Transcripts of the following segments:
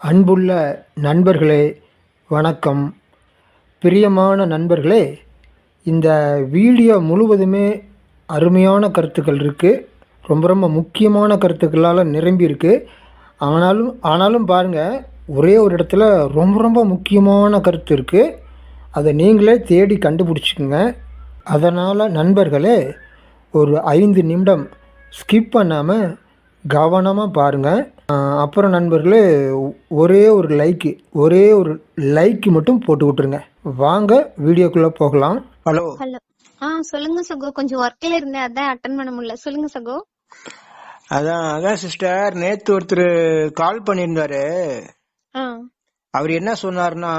அன்புள்ள நண்பர்களே, வணக்கம். பிரியமான நண்பர்களே, இந்த வீடியோ முழுவதுமே அருமையான கருத்துக்கள் இருக்குது. ரொம்ப ரொம்ப முக்கியமான கருத்துக்களால் நிரம்பி இருக்கு. ஆனாலும் பாருங்கள், ஒரே ஒரு இடத்துல ரொம்ப ரொம்ப முக்கியமான கருத்து இருக்குது. அதை நீங்களே தேடி கண்டுபிடிச்சிக்கங்க. அதனால் நண்பர்களே, ஒரு 5 நிமிடம் ஸ்கிப் பண்ணாமல் கவனமாக பாருங்கள். அப்புறம் நண்பர்களே, ஒரே ஒரு லைக் மட்டும் போட்டு விட்டுருங்க. வாங்க வீடியோக்குள்ளே போகலாம். ஹலோ. சொல்லுங்க சகோ. கொஞ்சம் ஒர்க்ல இருந்தேன், அதான் அட்டன் பண்ண முடியல. சொல்லுங்க சகோ. அதான் சிஸ்டர், நேத்து ஒருத்தர் கால் பண்ணியிருந்தாரு. அவர் என்ன சொன்னாருன்னா,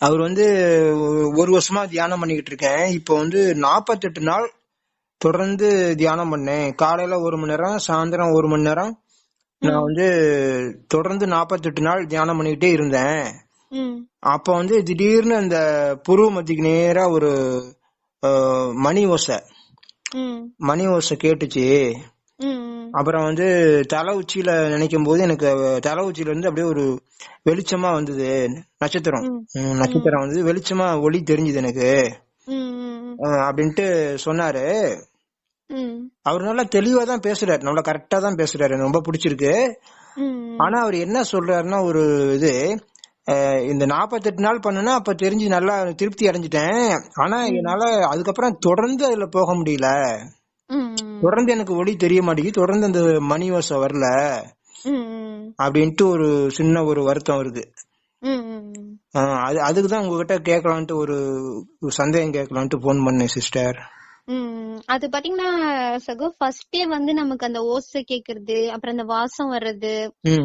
அவர் ஒரு வருஷமா தியானம் பண்ணிக்கிட்டு இருக்கேன். இப்போ 48 நாள் தொடர்ந்து தியானம் பண்ணேன். காலையில 1 மணி நேரம், சாயந்தரம் 1 மணி நேரம். நான் தொடர்ந்து 48 நாள் தியானம் பண்ணிக்கிட்டே இருந்தேன். அப்ப திடீர்னு அந்த புருவ மத்திக்கு நேரா ஒரு மணி ஓசை கேட்டுச்சு. அப்புறம் தலை உச்சியில நினைக்கும் போது எனக்கு தலை உச்சியில இருந்து அப்படியே ஒரு வெளிச்சமா வந்தது. நட்சத்திரம் வெளிச்சமா ஒளி தெரிஞ்சுது எனக்கு அப்படின்ட்டு சொன்னாரு. அவர் நல்லா தெளிவா தான் பேசுறாரு, நல்லா கரெக்டா தான் பேசுறாரு, எனக்கு ரொம்ப பிடிச்சிருக்கு. ஆனா அவர் என்ன சொல்றாருன்னா, ஒரு இந்த 48 நாள் பண்ணுனா அப்ப தெரிஞ்சு நல்லா திருப்தி அடைஞ்சிட்டேன். ஆனா என்னால அதுக்கப்புறம் தொடர்ந்து அதுல போக முடியல. தொடர்ந்து எனக்கு ஒளி தெரிய மாட்டேங்குது, தொடர்ந்து அந்த மணி ஓசை வரல அப்படின்ட்டு ஒரு சின்ன ஒரு வருத்தம் இருக்கு. அதுக்குதான் உங்ககிட்ட கேட்கலான்ட்டு ஒரு சந்தேகம் கேட்கலான்ட்டு போன் பண்ணேன் சிஸ்டர். அது பாத்தீங்கன்னா சகோ, ஃபர்ஸ்டே நமக்கு அந்த ஓசை கேக்குறது, அப்புறம் அந்த வாசம் வர்றது,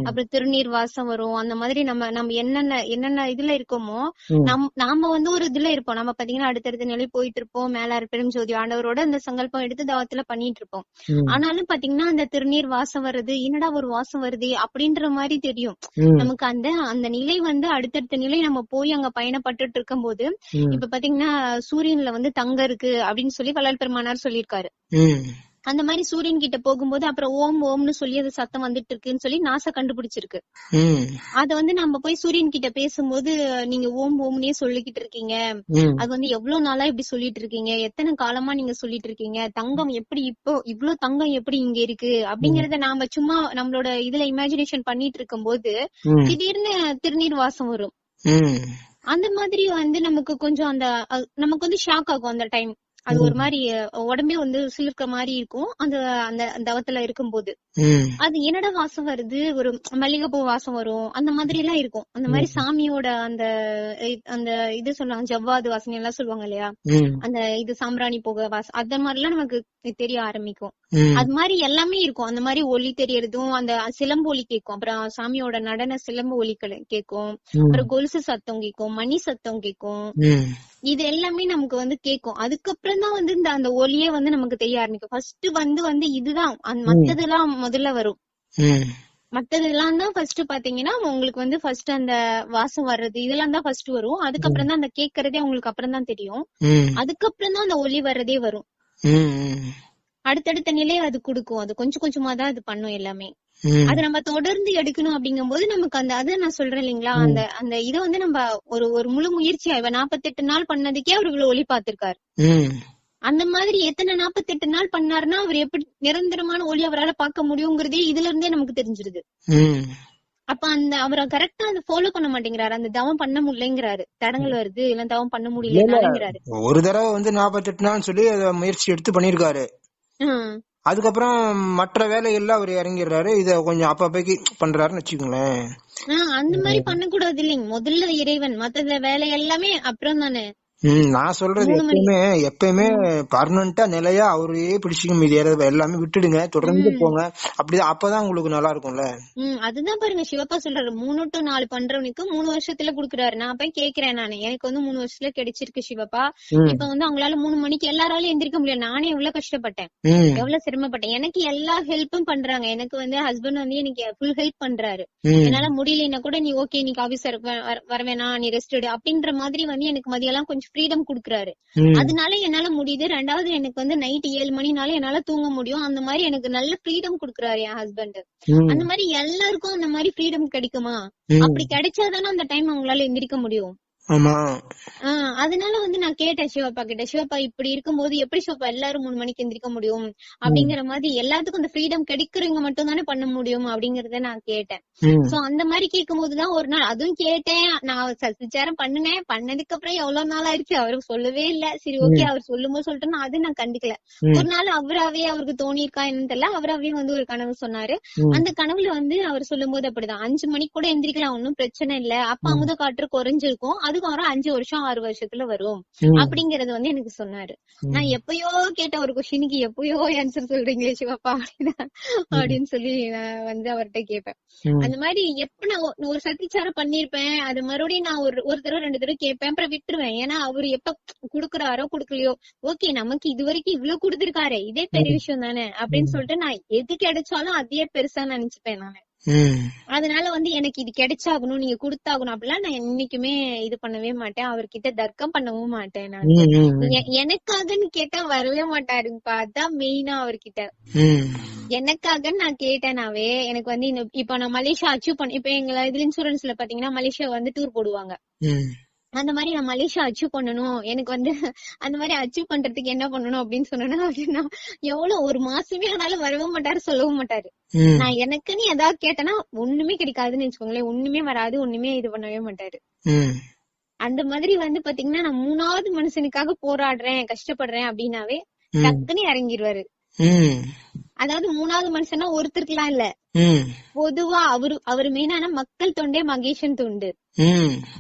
அப்புறம் திருநீர் வாசம் வரும். அந்த மாதிரி நம்ம என்னென்ன இதுல இருக்கோமோ, நாம ஒரு இதுல இருப்போம். நம்ம பாத்தீங்கன்னா அடுத்தடுத்த நிலை போயிட்டு இருப்போம். மேலார் பெரும் ஜோதி ஆண்டவரோட அந்த சங்கல்பம் எடுத்து தவத்துல பண்ணிட்டு இருப்போம். ஆனாலும் பாத்தீங்கன்னா அந்த திருநீர் வாசம் வருது, என்னடா ஒரு வாசம் வருது அப்படின்ற மாதிரி தெரியும் நமக்கு. அந்த நிலை அடுத்தடுத்த நிலை நம்ம போய் அங்க பயணப்பட்டு இருக்கும் போது, இப்ப பாத்தீங்கன்னா சூரியன்ல தங்கம் இருக்கு அப்படின்னு சொல்லி பெருமானார் சொல்லிருக்காரு. அந்த மாதிரி சூரியன் கிட்ட போகும்போது அப்புறம் ஓம் ஓம்னு சொல்லி அது சத்தம் வந்துட்டு இருக்குன்னு சொல்லி நாசா கண்டுபிடிச்சிருக்கு. அத நம்ம போய் சூரியன் கிட்ட பேசும்போது, நீங்க ஓம் ஓம்னே சொல்லிக்கிட்டு இருக்கீங்க, அது எவ்வளவு நாளா இப்படி சொல்லிட்டு இருக்கீங்க, எத்தனை காலமா நீங்க சொல்லிட்டு இருக்கீங்க, தங்கம் எப்படி இப்போ இவ்வளவு தங்கம் எப்படி இங்க இருக்கு அப்படிங்கறத நாம சும்மா நம்மளோட இதுல இமேஜினேஷன் பண்ணிட்டு இருக்கும் போது திடீர்னு திருநீர் வாசம் வரும். அந்த மாதிரி நமக்கு கொஞ்சம் நமக்கு ஷாக் ஆகும் அந்த டைம். அது ஒரு மாதிரி உடம்பே சிலிர்க்க மாதிரி இருக்கும் அந்த அந்த தவத்துல இருக்கும் போது. அது என்னடா வாசம் வருது, ஒரு மல்லிகைப்பூ வாசம் வரும், அந்த மாதிரி எல்லாம் இருக்கும். அந்த மாதிரி சாமியோட அந்த அந்த இது சொல்லுவாங்க, ஜவ்வாது வாசனை எல்லாம் சொல்லுவாங்க இல்லையா, அந்த இது சாம்பிராணி புகை வாசம், அந்த மாதிரி எல்லாம் நமக்கு தெரிய ஆரம்பிக்கும். அது மாதிரி எல்லாமே இருக்கும். அந்த மாதிரி ஒலி தெரியறதும், அந்த சிலம்பு ஒலி கேட்கும், அப்புறம் சாமியோட நடன சிலம்பு ஒலி கேட்கும், அப்புறம் கொலுசு சத்தம் கேட்கும், மணி சத்தம் கேட்கும். இது எல்லாமே நமக்கு கேட்கும். அதுக்கப்புறம் தான் இந்த அந்த ஒலியே நமக்கு தெரிய ஆரம்பிக்கும். ஃபர்ஸ்ட் இதுதான், மத்ததெல்லாம் முதல்ல வரும். மத்ததெல்லாம் தான் ஃபர்ஸ்ட் பாத்தீங்கன்னா உங்களுக்கு ஃபர்ஸ்ட் அந்த வாசம் வர்றது இதெல்லாம் தான் ஃபர்ஸ்ட் வரும். அதுக்கப்புறம் தான் அந்த கேட்கறதே உங்களுக்கு அப்புறம் தான் தெரியும். அதுக்கப்புறம் தான் அந்த ஒலி வர்றதே வரும். அடுத்தடுத்த நிலையை அது கொடுக்கும். அது கொஞ்சம் கொஞ்சமா தான் அது பண்ணும் எல்லாமே. அது நம்ம தொடர்ந்து எடுக்கணும் அப்படிங்கும் போது நமக்கு அத நான் சொல்றேன் இல்லைங்களா, அந்த இதை நம்ம ஒரு முழு முயற்சியா 48 நாள் பண்ணதுக்கே அவர் இவ்வளவு ஒளி பார்த்திருக்காரு. அந்த மாதிரி எத்தனை 48 நாள் பண்ணாருன்னா அவர் எப்படி நிரந்தரமான ஒளி அவரால் பார்க்க முடியுங்கிறதே இதுல இருந்தே நமக்கு தெரிஞ்சிருது. அப்ப அவரை கரெக்டா அதை ஃபாலோ பண்ண மாட்டேங்கிறாரு, அந்த தவம் பண்ண முடியலங்கிறாரு, தடங்கள் வருது, இல்ல தவம் பண்ண முடியலங்கிறாரு. ஒரு தடவை 48 நாள் சொல்லி முயற்சி எடுத்து பண்ணிருக்காரு. அதுக்கப்புறம் மற்ற வேலைகள்ல அவர் இறங்கிடுறாரு. இத கொஞ்சம் அப்பப்பைக்கு பண்றாருன்னு வச்சுக்கோங்களேன். அந்த மாதிரி பண்ண கூடாது இல்லைங்க. முதல்ல இறைவன், மத்த வேலை எல்லாமே அப்புறம் தானே. நான் சொல்றது எப்பயுமே பர்மனண்டா நிலையா அவரையே பிடிச்சிக்க, மீதி எல்லாமே விட்டுடுங்க, தொடர்ந்து போங்க. அப்படிதான், அப்பதான் உங்களுக்கு நல்லா இருக்கும்ல. அதுதான் பாருங்க சிவப்பா சொல்றாரு, 3 to 4 பண்றவனுக்கு 3 வருஷத்துல குடுக்குறாரு. நான் போய் கேக்குறேன், நானு எனக்கு 3 வருஷத்துல கிடைச்சிருக்கு சிவப்பா. இப்ப அவங்களால 3 மணிக்கு எல்லாராலும் எந்திரிக்க முடியாது. நானே எவ்வளவு கஷ்டப்பட்டேன், எவ்வளவு சிரமப்பட்டேன். எனக்கு எல்லா ஹெல்ப்பும் பண்றாங்க. எனக்கு ஹஸ்பண்ட் எனக்கு ஃபுல் ஹெல்ப் பண்றாரு. என்னால முடியலன்னா கூட, நீ ஓகே, நீ ஆபீஸ் வர வேணாம், நீ ரெஸ்ட் எடு அப்படின்ற மாதிரி எனக்கு மதியெல்லாம் கொஞ்சம் ஃப்ரீடம் குடுக்குறாரு. அதனால என்னால முடியுது. ரெண்டாவது எனக்கு வந்து நைட் 7 மணினால என்னால தூங்க முடியும். அந்த மாதிரி எனக்கு நல்ல ஃப்ரீடம் குடுக்குறாரு என் ஹஸ்பண்ட். அந்த மாதிரி எல்லாருக்கும் அந்த மாதிரி ஃப்ரீடம் கிடைக்குமா? அப்படி கிடைச்சாதானே அந்த டைம் அவங்களால எந்திரிக்க முடியும். அதனால வந்து நான் கேட்டேன் சிவப்பா கிட்ட, சிவப்பா இப்படி இருக்கும்போது எப்படி சிவப்பா எல்லாரும் 3 மணிக்கு எந்திரிக்க முடியும் அப்படிங்கிற மாதிரி, எல்லாத்துக்கும் அந்த ஃப்ரீடம் கிடைக்கிறவங்க மட்டும் தானே பண்ண முடியும் அப்படிங்கறத நான் கேட்டேன். சோ அந்த மாதிரி கேட்கும் போதுதான் ஒரு நாள் அதுவும் கேட்டேன். நான் விசாரம் பண்ணினேன். பண்ணதுக்கு அப்புறம் எவ்வளவு நாள் ஆயிடுச்சு, அவருக்கு சொல்லவே இல்ல. சரி ஓகே, அவர் சொல்லும் போது சொல்லிட்டு அது நான் கண்டுக்கல. ஒரு நாள் அவராவே அவருக்கு தோணி இருக்கா என்னன்னு தெரியல, அவராவே வந்து ஒரு கனவு சொன்னாரு. அந்த கனவுல வந்து அவர் சொல்லும் போது அப்படிதான் 5 மணிக்கு கூட எந்திரிக்கலாம், ஒன்னும் பிரச்சனை இல்ல, அப்ப அமுத காற்று குறைஞ்சிருக்கும், அதுக்கு அப்புறம் 5 வருஷம் 6 வருஷத்துல வரும் அப்படிங்கறது வந்து எனக்கு சொன்னாரு. நான் எப்பயோ கேட்ட ஒரு கொஸ்டினுக்கு எப்பயோ ஆன்சர் சொல்றீங்களே சிவப்பா அப்படின்னு சொல்லி நான் வந்து அவர்கிட்ட கேட்பேன். அந்த மாதிரி எப்ப நான் ஒரு சத்திச்சாரம் பண்ணிருப்பேன், அது மறுபடியும் நான் ஒரு தடவை 2 தடவை கேட்பேன், அப்புறம் விட்டுருவேன். ஏன்னா அவரு எப்ப குடுக்குறாரோ குடுக்கலையோ, ஓகே நமக்கு இது வரைக்கும் இவ்வளவு குடுத்திருக்காரு, இதே பெரிய விஷயம் தானே அப்படின்னு சொல்லிட்டு நான் எது கிடைச்சாலும் அதே பெருசா நினைச்சுப்பேன் நானு. அதனால வந்து எனக்கு இது கிடைச்சாகணும், நீங்க குடுத்தாகணும் அப்படிலாம் நான் என்னைக்குமே இது பண்ணவே மாட்டேன். அவர்கிட்ட தர்க்கம் பண்ணவும் மாட்டேன். நான் எனக்காகன்னு கேட்டா வரவே மாட்டாருப்பா, அதான் மெயினா அவர்கிட்ட. எனக்காக நான் கேட்டேனாவே எனக்கு வந்து இப்ப நான் மலேசியா அச்சீவ் பண்ண, இப்ப எங்க இதுல இன்சூரன்ஸ்ல பாத்தீங்கன்னா மலேசியா வந்து டூர் போடுவாங்க. அந்த மாதிரி நான் மலேசியா அச்சீவ் பண்ணணும், எனக்கு வந்து அந்த மாதிரி அச்சீவ் பண்றதுக்கு என்ன பண்ணணும் அப்படின்னு சொன்னா, அப்படின்னா எவ்வளவு ஒரு மாசமே ஆனாலும் வரவே மாட்டாரு, சொல்லவும் மாட்டாரு. நான் எனக்குன்னு ஏதாவது கேட்டேன்னா ஒண்ணுமே கிடைக்காதுன்னு வச்சுக்கோங்களேன், ஒண்ணுமே வராது, ஒண்ணுமே இது பண்ணவே மாட்டாரு. அந்த மாதிரி வந்து பாத்தீங்கன்னா நான் 3வது மனுஷனுக்காக போராடுறேன் கஷ்டப்படுறேன் அப்படின்னாவே டக்குன்னு இறங்கிடுவாரு. அதாவது 3வது மனுஷனா ஒருத்தருக்குலாம் இல்ல, பொதுவா அவரு மெயினான மக்கள் தொண்டே மகேஷன் தொண்டு.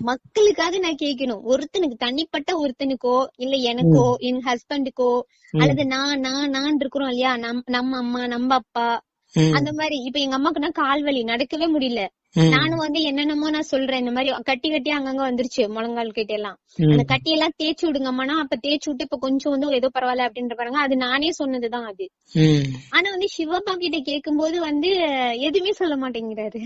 மக்களுக்காக நான் கேட்கணும், ஒருத்தனுக்கு தனிப்பட்ட ஒருத்தனுக்கோ இல்ல எனக்கோ என் ஹஸ்பண்டுக்கோ அல்லது நான் இருக்கிறோம் இல்லையா, நம்ம அம்மா நம்ம அப்பா அந்த மாதிரி. இப்ப எங்க அம்மாக்குன்னா கால் வலி, நடக்கவே முடியல. நானும் வந்து என்னென்னமோ நான் சொல்றேன், இந்த மாதிரி கட்டி அங்கங்க வந்துருச்சு முழங்கால் கிட்ட எல்லாம், அந்த கட்டியெல்லாம் தேய்ச்சி விடுங்கம்மானா அப்ப தேய்ச்சி விட்டு இப்ப கொஞ்சம் வந்து ஏதோ பரவாயில்ல அப்படின்ற பாருங்க, அது நானே சொன்னதுதான் அது. ஆனா வந்து சிவப்பா கிட்ட கேட்கும் போது வந்து எதுவுமே சொல்ல மாட்டேங்கிறாரு,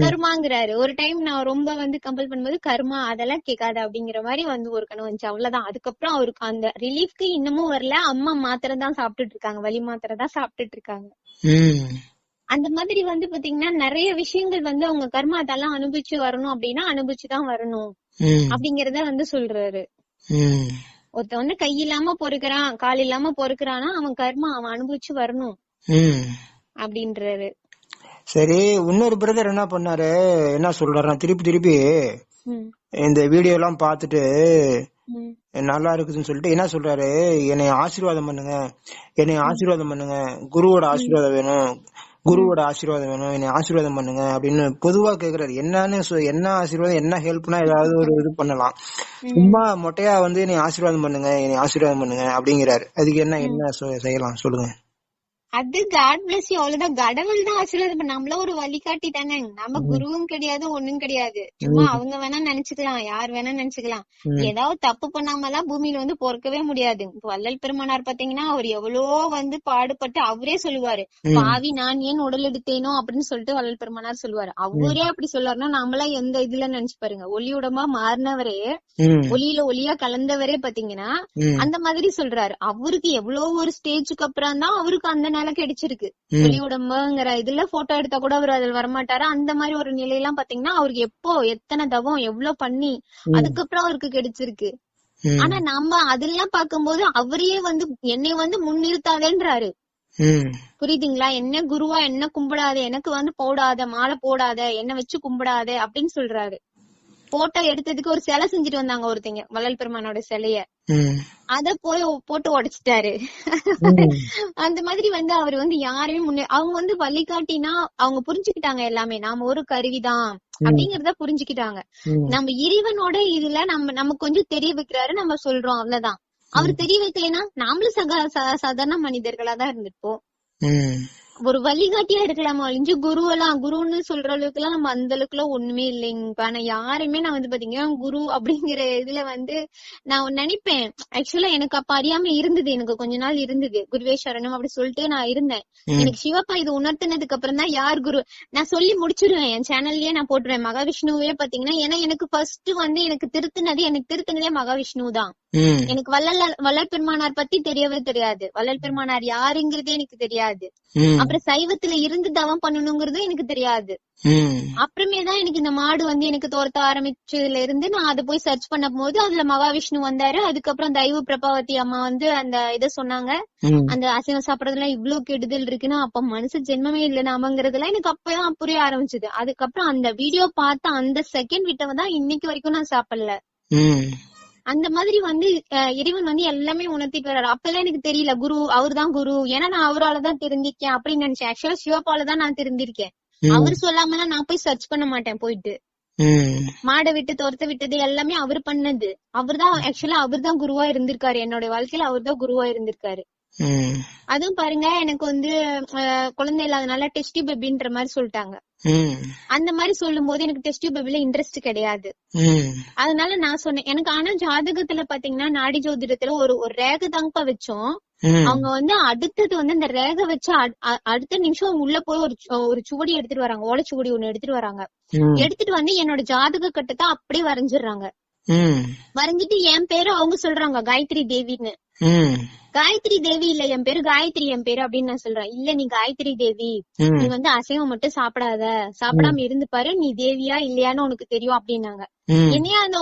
கர்மாங்கிறாரு. ஒரு டைம் நான் ரொம்ப வந்து கம்பல் பண்ணும்போது கர்மா அதெல்லாம் கேட்காது அப்படிங்கிற மாதிரி வந்து ஒரு கனவு வந்துச்சு, அவ்வளவுதான். அதுக்கப்புறம் அவருக்கு அந்த ரிலீஃப்க்கு இன்னமும் வரல. அம்மா மாத்திரை தான் சாப்பிட்டுட்டு இருக்காங்க, வலி மாத்திரை தான் சாப்பிட்டுட்டு இருக்காங்க. அந்த மாதிரி வந்து பாத்தீங்கன்னா நிறைய விஷயங்கள் வந்து அவங்க கர்மா அதெல்லாம் அனுபவிச்சு வரணும் அப்படின்னா அனுபவிச்சுதான் வரணும் அப்படிங்கறத வந்து சொல்றாரு. ஒருத்த வந்து கை இல்லாம பொறுக்கிறான், கால் இல்லாம பொறுக்கிறான்னா அவன் கர்மா அவன் அனுபவிச்சு வரணும் அப்படின்றாரு. சரி, இன்னொரு பிரதர் என்ன பண்ணாரு, என்ன சொல்றாரு, திருப்பி இந்த வீடியோ எல்லாம் பாத்துட்டு நல்லா இருக்குதுன்னு சொல்லிட்டு என்ன சொல்றாரு, என்னை ஆசீர்வாதம் பண்ணுங்க, குருவோட ஆசீர்வாதம் வேணும், என்னை ஆசீர்வாதம் பண்ணுங்க அப்படின்னு பொதுவா கேக்குறாரு. என்ன ஆசீர்வாதம், என்ன ஹெல்ப்னா ஏதாவது ஒரு இது பண்ணலாம், சும்மா மொட்டையா வந்து என்னை ஆசீர்வாதம் பண்ணுங்க அப்படிங்கிறாரு. அதுக்கு என்ன செய்யலாம் சொல்லுங்க. அது காட் பிளஸ் யூ, அவ்வளவுதான். கடவுள் தான் ஆசீர்வாதம் பண்ண, நம்மள ஒரு வழிகாட்டி தானே, நம்ம குருவும் கிடையாது ஒண்ணும் கிடையாது. சும்மா அவங்க வேணா நினைச்சுக்கலாம், யார் வேணா நினைச்சுக்கலாம். ஏதாவது தப்பு பண்ணாமலாம் பூமியில வந்து பொறுக்கவே முடியாது. வள்ளல் பெருமானார் பாத்தீங்கன்னா அவர் எவ்வளவோ வந்து பாடுபட்டு அவரே சொல்லுவாரு, பாவி நான் ஏன் உடல் எடுத்தேனோ அப்படின்னு சொல்லிட்டு வள்ளல் பெருமானார் சொல்லுவாரு. அவரே அப்படி சொல்லுவாருன்னா நம்மளாம் எந்த இதுல நினைச்சு பாருங்க. ஒளியுடமா மாறினவரே, ஒளியில ஒளியா கலந்தவரே பாத்தீங்கன்னா அந்த மாதிரி சொல்றாரு. அவருக்கு எவ்வளவு ஒரு ஸ்டேஜுக்கு அப்புறம் தான் அவருக்கு அந்த நிலை கிடைச்சிருக்கு. ஒளி உடம்புங்கிற இதுல போட்டோ எடுத்தா கூட அவர் அதில் வரமாட்டாரு. அந்த மாதிரி ஒரு நிலையெல்லாம் பாத்தீங்கன்னா அவருக்கு எப்போ எத்தனை தவம் எவ்வளவு பண்ணி அதுக்கப்புறம் அவருக்கு கிடைச்சிருக்கு. ஆனா நம்ம அதெல்லாம் பாக்கும்போது அவரையே வந்து என்னை வந்து முன்னிறுத்தாதேன்றாரு. புரியுதுங்களா? என்ன குருவா என்ன கும்பிடாத, எனக்கு வந்து போடாத மாலை போடாத, என்ன வச்சு கும்பிடாத அப்படின்னு சொல்றாரு. போட்டோ எடுத்ததுக்கு ஒரு சிலை செஞ்சுட்டு வந்தாங்க ஒருத்தங்க, வள்ளல் பெருமானோட சிலைய, அத போய் போட்டு உடைச்சிட்டாரு. அந்த மாதிரி வந்து அவர் வந்து யாரையும் அவங்க வந்து வழிகாட்டினா அவங்க புரிஞ்சுக்கிட்டாங்க எல்லாமே, நாம ஒரு கருவிதான் அப்படிங்கறத புரிஞ்சுக்கிட்டாங்க. நம்ம இறைவனோட இதுல நமக்கு கொஞ்சம் தெரிய வைக்கிறாரு, நம்ம சொல்றோம் அவ்வளவுதான். அவர் தெரிய வைக்கலைன்னா நாமளும் சாதாரண மனிதர்களா தான் இருந்திருப்போம். ஒரு வழிகாட்டியா இருக்கலாமா ஒழிஞ்சு குருன்னு சொல்ற அளவுக்கு எல்லாம் நம்ம அந்த அளவுக்கு எல்லாம் ஒண்ணுமே இல்லைங்கப்பா. நான் யாருமே நான் வந்து பாத்தீங்கன்னா குரு அப்படிங்கிற இதுல வந்து நான் நினைப்பேன். ஆக்சுவலா எனக்கு அப்ப அறியாம இருந்தது, எனக்கு கொஞ்ச நாள் இருந்தது குருவே சரணம் அப்படி சொல்லிட்டு நான் இருந்தேன். எனக்கு சிவப்பா இது உணர்த்தினதுக்கு அப்புறம் தான் யார் குரு நான் சொல்லி முடிச்சிருவேன். என் சேனல்லயே நான் போட்டுருவேன் மகாவிஷ்ணுவே பாத்தீங்கன்னா. ஏன்னா எனக்கு ஃபர்ஸ்ட் வந்து எனக்கு திருத்தினதே மகாவிஷ்ணு தான். எனக்கு வள்ளல் பெருமானார் பத்தி தெரியவே தெரியாது. வள்ளல் பெருமானார் யாருங்கிறதே எனக்கு தெரியாது. அப்புறம் சைவத்துல இருந்து தவம் பண்ணணுங்கிறதும் எனக்கு தெரியாது. அப்புறமே தான் எனக்கு இந்த மாடு வந்து எனக்கு தோர்த்த ஆரம்பிச்சதுல இருந்து நான் அதை போய் சர்ச் பண்ண போது அதுல மகாவிஷ்ணு வந்தாரு. அதுக்கப்புறம் தெய்வ பிரபாவதி அம்மா வந்து அந்த இதை சொன்னாங்க, அந்த அசைவம் சாப்பிடறதுலாம் இவ்வளவு கெடுதல் இருக்குன்னா அப்ப மனுஷ ஜென்மமே இல்ல நாமங்கிறதுலாம் எனக்கு அப்பதான் புரிய ஆரம்பிச்சது. அதுக்கப்புறம் அந்த வீடியோ பார்த்த அந்த செகண்ட் விட்டவதான் இன்னைக்கு வரைக்கும் நான் சாப்பிடல. அந்த மாதிரி வந்து இறைவன் வந்து எல்லாமே உணர்த்திட்டு வர்றாரு. அப்பெல்லாம் எனக்கு தெரியல குரு அவர்தான் குரு, ஏன்னா நான் அவராலதான் தெரிஞ்சிருக்கேன் அப்படின்னு நினைச்சேன். ஆக்சுவலா சிவப்பாலதான் நான் தெரிஞ்சிருக்கேன். அவர் சொல்லாமலாம் நான் போய் சர்ச் பண்ண மாட்டேன். போயிட்டு மாடை விட்டு துரத்த விட்டது எல்லாமே அவர் பண்ணது. அவர்தான் ஆக்சுவலா அவர்தான் குருவா இருந்திருக்காரு. என்னோட வாழ்க்கையில அவர்தான் குருவா இருந்திருக்காரு. அதுவும் பாருங்க, எனக்கு வந்து குழந்தை இல்லாதனால டெஸ்ட் பேபின்ற மாதிரி சொல்லிட்டாங்க. அந்த மாதிரி சொல்லும் போது எனக்கு டெஸ்ட் பேபில இன்ட்ரெஸ்ட் கிடையாது. அதனால நான் சொன்னேன் எனக்கு ஆனா ஜாதகத்துல பாத்தீங்கன்னா நாடி ஜோதிடத்துல ஒரு ரேகை தாங்கப்பா வச்சோம். அவங்க வந்து அடுத்தது வந்து அந்த ரேகை வச்சு அடுத்த நிமிஷம் உள்ள போய் ஒரு சுவடி எடுத்துட்டு வராங்க, ஓலைச்சுவடி ஒண்ணு எடுத்துட்டு வராங்க. எடுத்துட்டு வந்து என்னோட ஜாதக கட்டத்தை அப்படியே வரைஞ்சிடுறாங்க. வரைஞ்சிட்டு என் பேரு அவங்க சொல்றாங்க காயத்ரி தேவின்னு. காயத்ரி தேவி இல்ல என் பேரு காயத்ரி என் பேரு அப்படின்னு நான் சொல்றேன். இல்ல நீ காயத்ரி தேவி, நீ வந்து அசைவம் மட்டும் சாப்பிடாம இருந்து பாரு, நீ தேவியா இல்லையான்னு உனக்கு தெரியும் அப்படின்னாங்க. என்னையா அந்த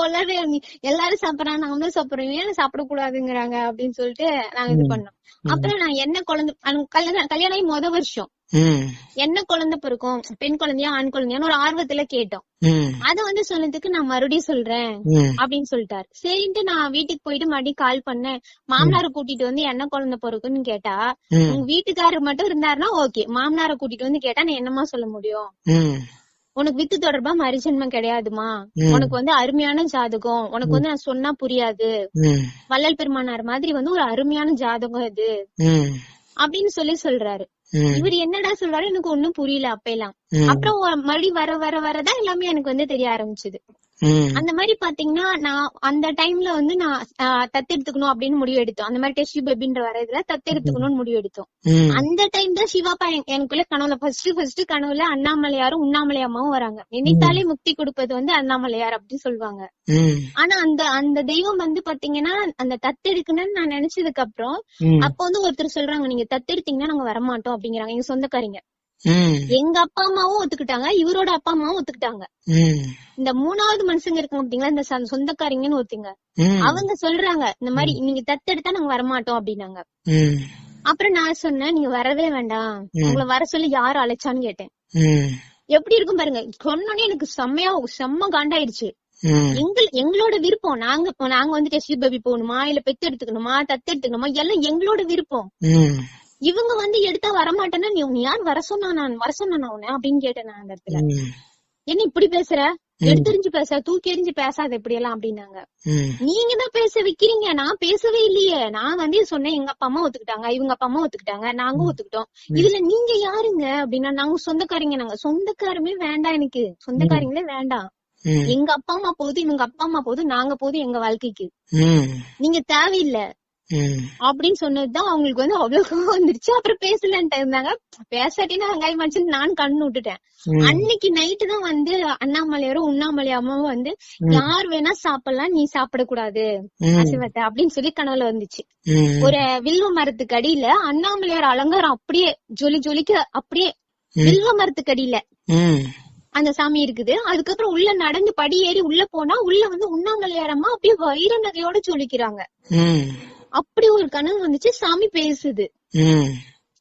எல்லாரும் சாப்பிடறாங்க நாங்களும் சாப்பிடுறோம், ஏன் சாப்பிடக்கூடாதுங்கிறாங்க அப்படின்னு சொல்லிட்டு நாங்க இது பண்ணோம். அப்புறம் நான் என்ன குழந்தை கல்யாணம் முத வருஷம் என்ன குழந்தை பிறக்கும், பெண் குழந்தையா ஆண் குழந்தையான்னு ஒரு ஆர்வத்துல கேட்டோம். அத வந்து சொன்னதுக்கு நான் மறுபடியும் சொல்றேன் அப்படின்னு சொல்லிட்டாரு. சரின்ட்டு நான் வீட்டுக்கு போயிட்டு மறுபடியும் கால் பண்ணேன். மாமனாரை கூட்டிட்டு வந்து என்ன குழந்தை பிறக்குன்னு கேட்டா, உங்க வீட்டுக்காரர் மட்டும் இருந்தாருன்னா ஓகே, மாமனாரை கூட்டிட்டு வந்து கேட்டா நான் என்னமா சொல்ல முடியும், உனக்கு வித்து தொடர்பா மறுஜென்மம் கிடையாதுமா, உனக்கு வந்து அருமையான ஜாதகம், உனக்கு வந்து நான் சொன்னா புரியாது, வள்ளல் பெருமானார் மாதிரி வந்து ஒரு அருமையான ஜாதகம் இது அப்படின்னு சொல்றாரு. இவர் என்னடா சொல்றாரு எனக்கு ஒண்ணும் புரியல அப்பெல்லாம். அப்புறம் மறுபடியும் வரதான் எல்லாமே எனக்கு வந்து தெரிய ஆரம்பிச்சது. அந்த மாதிரி பாத்தீங்கன்னா நான் அந்த டைம்ல வந்து நான் தத்தெடுத்துக்கணும் அப்படின்னு முடிவு எடுத்தோம். அந்த மாதிரி டெஸ்ட் பேபின்ற வரதுல தத்தெடுத்துக்கணும்னு முடிவு எடுத்தோம். அந்த டைம் தான் சிவாப்பா எனக்குள்ள கனவுல ஃபர்ஸ்ட் கனவுல அண்ணாமலையாரும் உண்ணாமலையாமாவும் வராங்க. நினைத்தாலே முக்தி கொடுப்பது வந்து அண்ணாமலையார் அப்படின்னு சொல்லுவாங்க. ஆனா அந்த தெய்வம் வந்து பாத்தீங்கன்னா அந்த தத்தெடுக்கணும்னு நான் நினைச்சதுக்கு அப்புறம் அப்ப வந்து ஒருத்தர் சொல்றாங்க, நீங்க தத்தெடுத்தீங்கன்னா நாங்க வரமாட்டோம் அப்படிங்கிறாங்க. எங்க சொந்தக்காரங்க எங்க அப்பா அம்மாவும் ஒத்துக்கிட்டாங்க, இவரோட அப்பா அம்மாவும் ஒத்துக்கிட்டாங்க. இந்த மூணாவது மனுஷங்க இருக்காங்க பாத்தீங்களா, இந்த சொந்தக்காரங்கன்னு ஒருத்தங்க, அவங்க சொல்றாங்க இந்த மாதிரி நீங்க தத்தெடுத்தா நாங்க வரமாட்டோம் அப்படின்னாங்க. அப்புறம் நான் சொன்னேன் நீங்க வரவே வேண்டாம், உங்களை வர சொல்லி யாரு அழைச்சான்னு கேட்டேன். எப்படி இருக்கும் பாருங்க, சொன்னோன்னே எனக்கு செம்ம காண்டாயிருச்சு. எங்களோட விருப்பம், நாங்க வந்து டெஸ்ட் பேபி போகணுமா இல்ல பெத்து எடுத்துக்கணுமா தத்தெடுத்துக்கணுமா எல்லாம் எங்களோட விருப்பம். இவங்க வந்து எடுத்தா வரமாட்டேன்னா நீ யார் வர சொன்னா உன்ன அப்படின்னு கேட்டேன் நான் அந்த இடத்துல. என்ன இப்படி பேசுற, எடுத்தெறிஞ்சு பேச, தூக்கி எறிஞ்சு பேசாத இப்படி எல்லாம் அப்படின்னாங்க. நீங்க தான் பேச வைக்கிறீங்க, நான் பேசவே இல்லையே. நான் வந்து சொன்னேன் எங்க அப்பா அம்மா ஒத்துக்கிட்டாங்க, இவங்க அப்பா அம்மா ஒத்துக்கிட்டாங்க, நாங்க ஒத்துக்கிட்டோம், இதுல நீங்க யாருங்க அப்படின்னா நாங்க சொந்தக்காரங்க. நாங்க சொந்தக்காரமே வேண்டாம், எனக்கு சொந்தக்காரங்களே வேண்டாம், எங்க அப்பா அம்மா போதும், இவங்க அப்பா அம்மா போதும், நாங்க போதும் எங்க வாழ்க்கைக்கு, நீங்க தேவையில்லை அப்படின்னு சொன்னதுதான் அவங்களுக்கு வந்து அவ்வளவு கோவம் வந்துருச்சு. அப்புறம் பேசலன்ட்டு இருந்தாங்க. பேசாட்டினா வெங்காயம் மனுஷன் நான் கண்ணு விட்டுட்டேன். அன்னைக்கு நைட்டு தான் வந்து அண்ணாமலையாரும் உண்ணாமலையாமும் வந்து யார் வேணா சாப்பிடலாம், நீ சாப்பிடக்கூடாது அசைவத்தை அப்படின்னு சொல்லி கனவுல வந்துச்சு. ஒரு வில்வ மரத்துக்கு அடியில அண்ணாமலையார் அலங்காரம் அப்படியே ஜொலிக்க அப்படியே வில்வ மரத்துக்கு அடியில அந்த சாமி இருக்குது. அதுக்கப்புறம் உள்ள நடந்து படி ஏறி உள்ள போனா உள்ள வந்து உண்ணாமலையாரம்மா அப்படியே வைர நகையோட ஜொலிக்கிறாங்க. அப்படி ஒரு கனவு வந்துச்சு. சாமி பேசுது.